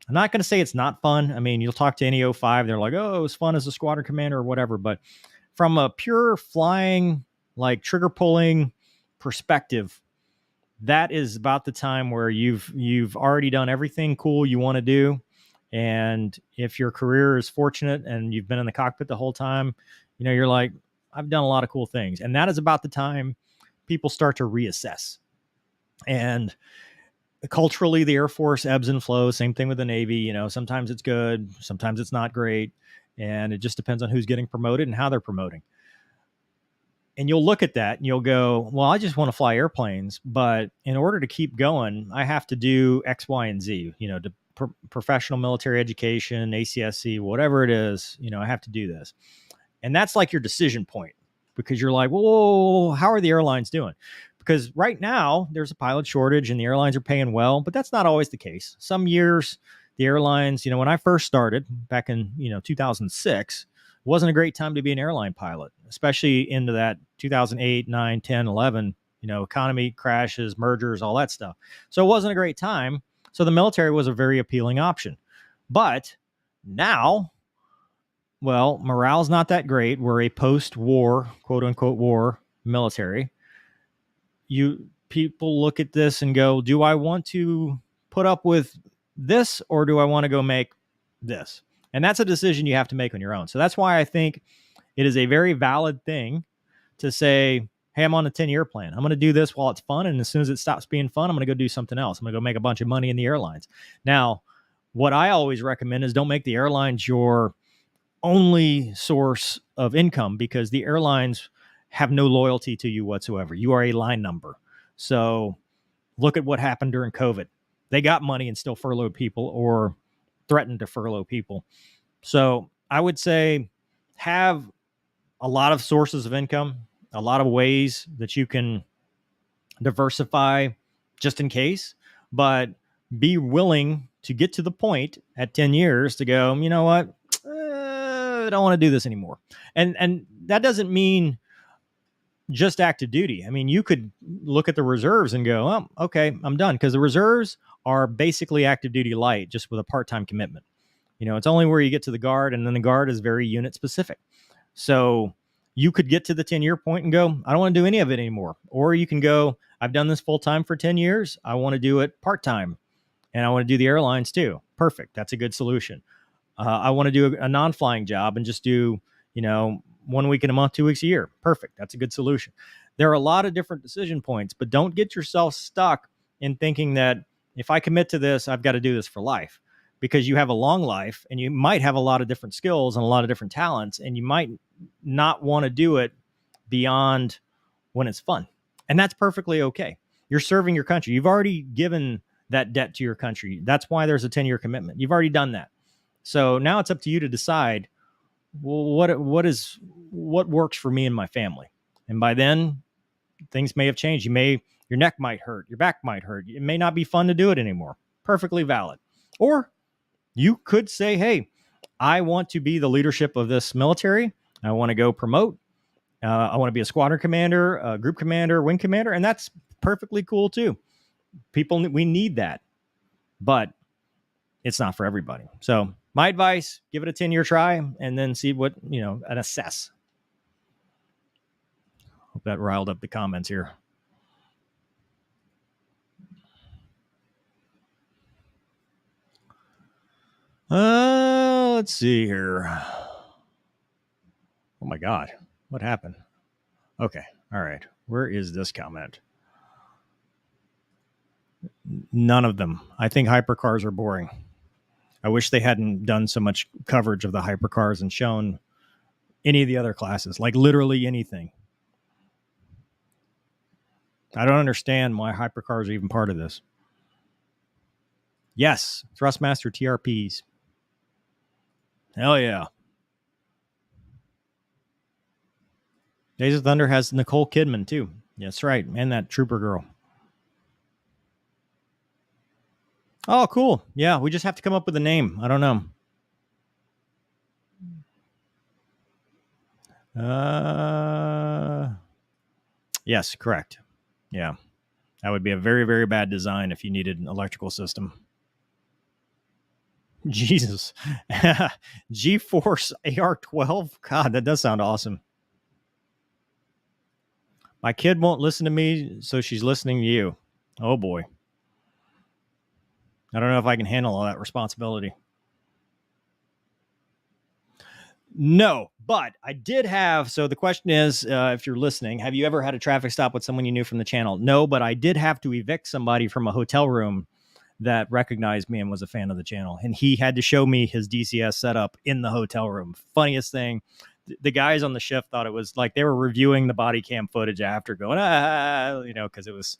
I'm not going to say it's not fun. I mean, you'll talk to any 05, they're like, oh, it was fun as a squadron commander or whatever. But from a pure flying, like trigger pulling perspective, that is about the time where you've already done everything cool you want to do. And if your career is fortunate and you've been in the cockpit the whole time, you're like, I've done a lot of cool things. And that is about the time people start to reassess. And culturally, the Air Force ebbs and flows. Same thing with the Navy. Sometimes it's good, sometimes it's not great. And it just depends on who's getting promoted and how they're promoting. And you'll look at that and you'll go, well, I just want to fly airplanes, but in order to keep going, I have to do X, Y, and Z, to professional military education, ACSC, whatever it is, I have to do this. And that's like your decision point, because you're like, whoa, how are the airlines doing? Because right now there's a pilot shortage and the airlines are paying well, but that's not always the case. Some years the airlines, when I first started back in, 2006, wasn't a great time to be an airline pilot, especially into that 2008, 9, 10, 11, economy crashes, mergers, all that stuff. So it wasn't a great time. So the military was a very appealing option. But now, well, morale's not that great. We're a post-war, quote unquote, war military. People look at this and go, do I want to put up with this, or do I want to go make this? And that's a decision you have to make on your own. So that's why I think it is a very valid thing to say, hey, I'm on a 10-year plan. I'm going to do this while it's fun. And as soon as it stops being fun, I'm going to go do something else. I'm going to go make a bunch of money in the airlines. Now, what I always recommend is don't make the airlines your only source of income, because the airlines have no loyalty to you whatsoever. You are a line number. So look at what happened during COVID. They got money and still furloughed people or threatened to furlough people. So I would say have a lot of sources of income, a lot of ways that you can diversify just in case, but be willing to get to the point at 10 years to go, you know what? I don't want to do this anymore. And that doesn't mean just active duty. I mean, you could look at the reserves and go, oh, okay, I'm done. Because the reserves are basically active duty light, just with a part-time commitment. It's only where you get to the guard, and then the guard is very unit specific. So you could get to the 10-year point and go, I don't want to do any of it anymore. Or you can go, I've done this full-time for 10 years. I want to do it part-time, and I want to do the airlines too. Perfect. That's a good solution. I want to do a non-flying job and just do, 1 week in a month, 2 weeks a year. Perfect. That's a good solution. There are a lot of different decision points, but don't get yourself stuck in thinking that if I commit to this, I've got to do this for life, because you have a long life and you might have a lot of different skills and a lot of different talents, and you might not want to do it beyond when it's fun. And that's perfectly okay. You're serving your country. You've already given that debt to your country. That's why there's a 10-year commitment. You've already done that. So now it's up to you to decide, well, what works for me and my family. And by then, things may have changed. Your neck might hurt, your back might hurt. It may not be fun to do it anymore. Perfectly valid. Or you could say, hey, I want to be the leadership of this military. I want to go promote. I want to be a squadron commander, a group commander, wing commander. And that's perfectly cool too. We need that, but it's not for everybody. So my advice, give it a 10-year try and then see what, and assess. Hope that riled up the comments here. Let's see here. Oh my God, what happened? Okay, all right. Where is this comment? None of them. I think hypercars are boring. I wish they hadn't done so much coverage of the hypercars and shown any of the other classes, like literally anything. I don't understand why hypercars are even part of this. Yes, Thrustmaster TRPs. Hell yeah. Days of Thunder has Nicole Kidman too. That's right. And that trooper girl. Oh, cool. Yeah, we just have to come up with a name. I don't know. Yes, correct. Yeah. That would be a very, very bad design if you needed an electrical system. Jesus. GeForce AR12. God, that does sound awesome. My kid won't listen to me, so she's listening to you. Oh, boy. I don't know if I can handle all that responsibility. No, But I did have, so the question is, if you're listening, have you ever had a traffic stop with someone you knew from the channel? No, but I did have to evict somebody from a hotel room that recognized me and was a fan of the channel. And he had to show me his DCS setup in the hotel room. Funniest thing. The guys on the shift thought it was like they were reviewing the body cam footage after going, because it was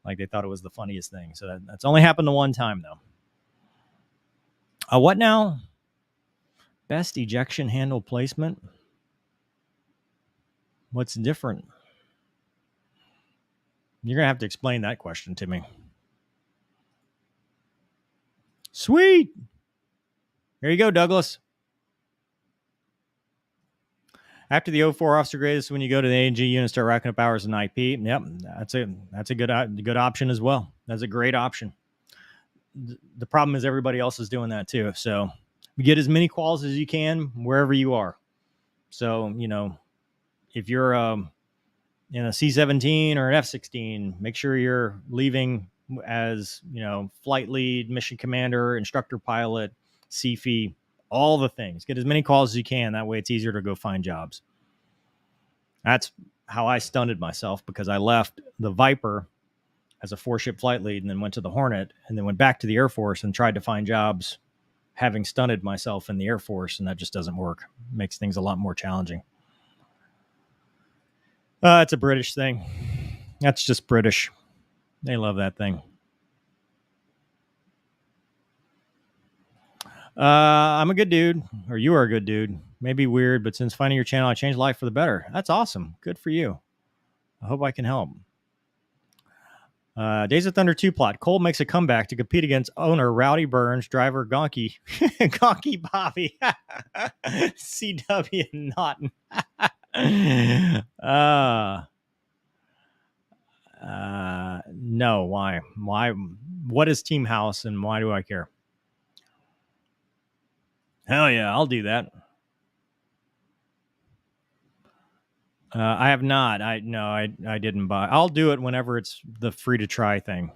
like they thought it was the funniest thing. So that's only happened the one time, though. What now? Best ejection handle placement? What's different? You're going to have to explain that question to me. Sweet. There you go, Douglas. After the 04 officer grade, this is when you go to the A&G unit and start racking up hours in IP. Yep, that's a good option as well. That's a great option. The problem is everybody else is doing that too. So you get as many quals as you can wherever you are. So, if you're in a C-17 or an F-16, make sure you're leaving as, flight lead, mission commander, instructor pilot, CFI, all the things. Get as many calls as you can. That way it's easier to go find jobs. That's how I stunted myself, because I left the Viper as a 4-ship flight lead and then went to the Hornet and then went back to the Air Force and tried to find jobs having stunted myself in the Air Force. And that just doesn't work. It makes things a lot more challenging. It's a British thing. That's just British. They love that thing. I'm a good dude, or you are a good dude. Maybe weird, but since finding your channel, I changed life for the better. That's awesome. Good for you. I hope I can help. Days of Thunder 2 plot. Cole makes a comeback to compete against owner Rowdy Burns, driver Gonky, Gonky Bobby, CW Naughton. No, why? What is Team House and why do I care? Hell yeah, I'll do that. I have not. I didn't buy. I'll do it whenever it's the free to try thing.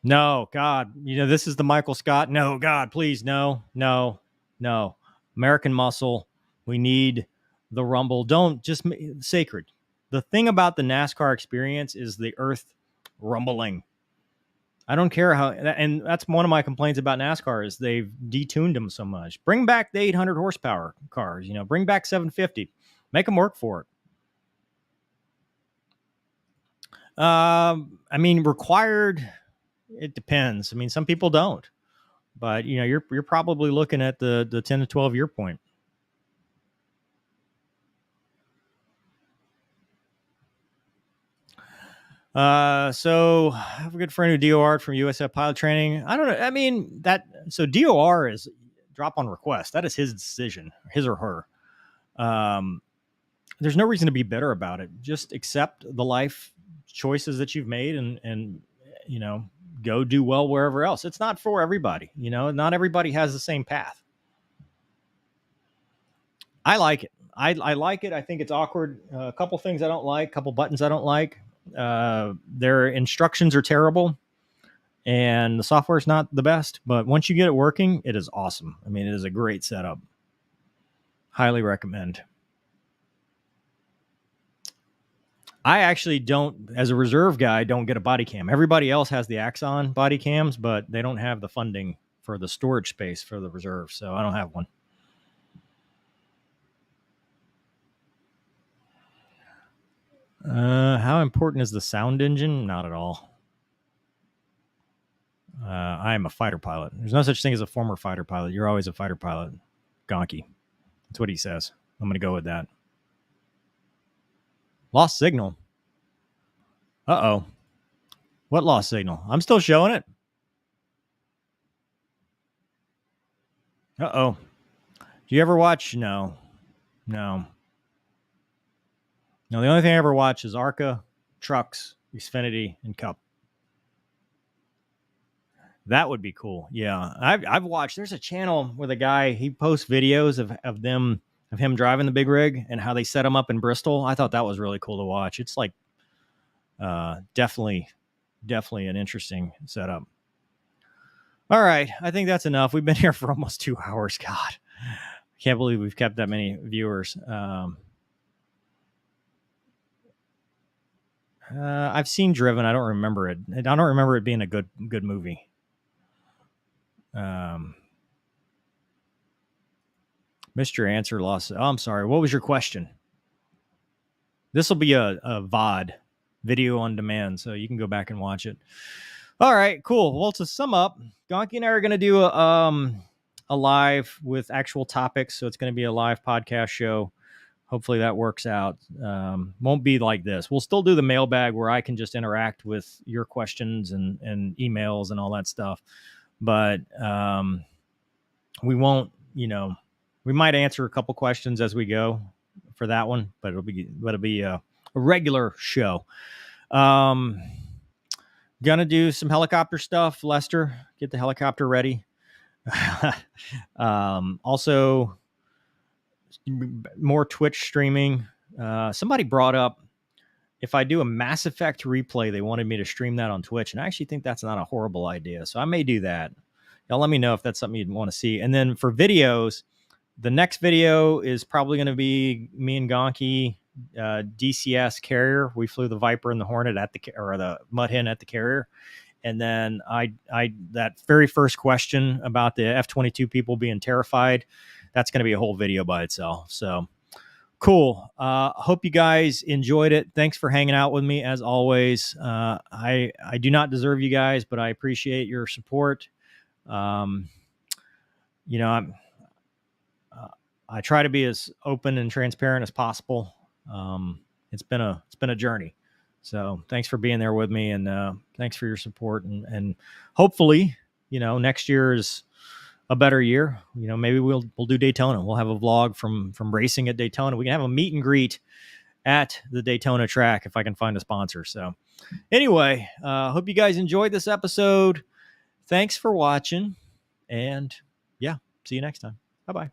No, God, this is the Michael Scott. No, God, please, no. American Muscle. We need the Rumble. Don't just sacred. The thing about the NASCAR experience is the earth rumbling. I don't care how, and that's one of my complaints about NASCAR is they've detuned them so much. Bring back the 800 horsepower cars, bring back 750, make them work for it. Required, it depends. Some people don't, but you're probably looking at the 10 to 12 year point. So I have a good friend who DOR'd from USF pilot training. I don't know. So DOR is drop on request. That is his decision, his or her. There's no reason to be bitter about it. Just accept the life choices that you've made and go do well wherever else. It's not for everybody. Not everybody has the same path. I like it. I like it. I think it's awkward. A couple things I don't like, a couple buttons I don't like. Their instructions are terrible and the software is not the best, but once you get it working, it is awesome. It is a great setup. Highly recommend. I actually don't, as a reserve guy, don't get a body cam. Everybody else has the Axon body cams, but they don't have the funding for the storage space for the reserve. So I don't have one. How important is the sound engine? Not at all. I am a fighter pilot. There's no such thing as a former fighter pilot. You're always a fighter pilot. Gonky. That's what he says. I'm going to go with that. Lost signal. Uh-oh. What lost signal? I'm still showing it. Uh-oh. Do you ever watch? No. The only thing I ever watch is Arca, Trucks, Xfinity, and Cup. That would be cool. Yeah. I've watched, there's a channel where the guy, he posts videos of him driving the big rig and how they set him up in Bristol. I thought that was really cool to watch. It's like definitely an interesting setup. All right. I think that's enough. We've been here for almost 2 hours. God, I can't believe we've kept that many viewers. I've seen Driven. I don't remember it. I don't remember it being a good movie. Missed your answer, lost. Oh, I'm sorry. What was your question? This will be a VOD, video on demand, so you can go back and watch it. All right, cool. Well, to sum up, Gonky and I are going to do a live with actual topics. So it's going to be a live podcast show. Hopefully that works out. Won't be like this. We'll still do the mailbag where I can just interact with your questions and emails and all that stuff. But we won't, we might answer a couple questions as we go for that one, but it'll be a regular show. Gonna do some helicopter stuff. Lester, get the helicopter ready. Also, more Twitch streaming. Somebody brought up if I do a Mass Effect replay, they wanted me to stream that on Twitch, and I actually think that's not a horrible idea. So I may do that. Y'all let me know if that's something you'd want to see. And then for videos, the next video is probably going to be me and Gonky, DCS carrier. We flew the Viper and the Hornet or the Mud Hen at the carrier. And then I that very first question about the F-22 people being terrified, that's going to be a whole video by itself. So cool. Hope you guys enjoyed it. Thanks for hanging out with me as always. I do not deserve you guys, but I appreciate your support. I try to be as open and transparent as possible. It's been a journey. So thanks for being there with me, and thanks for your support. And hopefully, next year is a better year. Maybe we'll do Daytona. We'll have a vlog from racing at Daytona. We can have a meet and greet at the Daytona track if I can find a sponsor. So anyway, hope you guys enjoyed this episode. Thanks for watching, and yeah, see you next time. Bye-bye.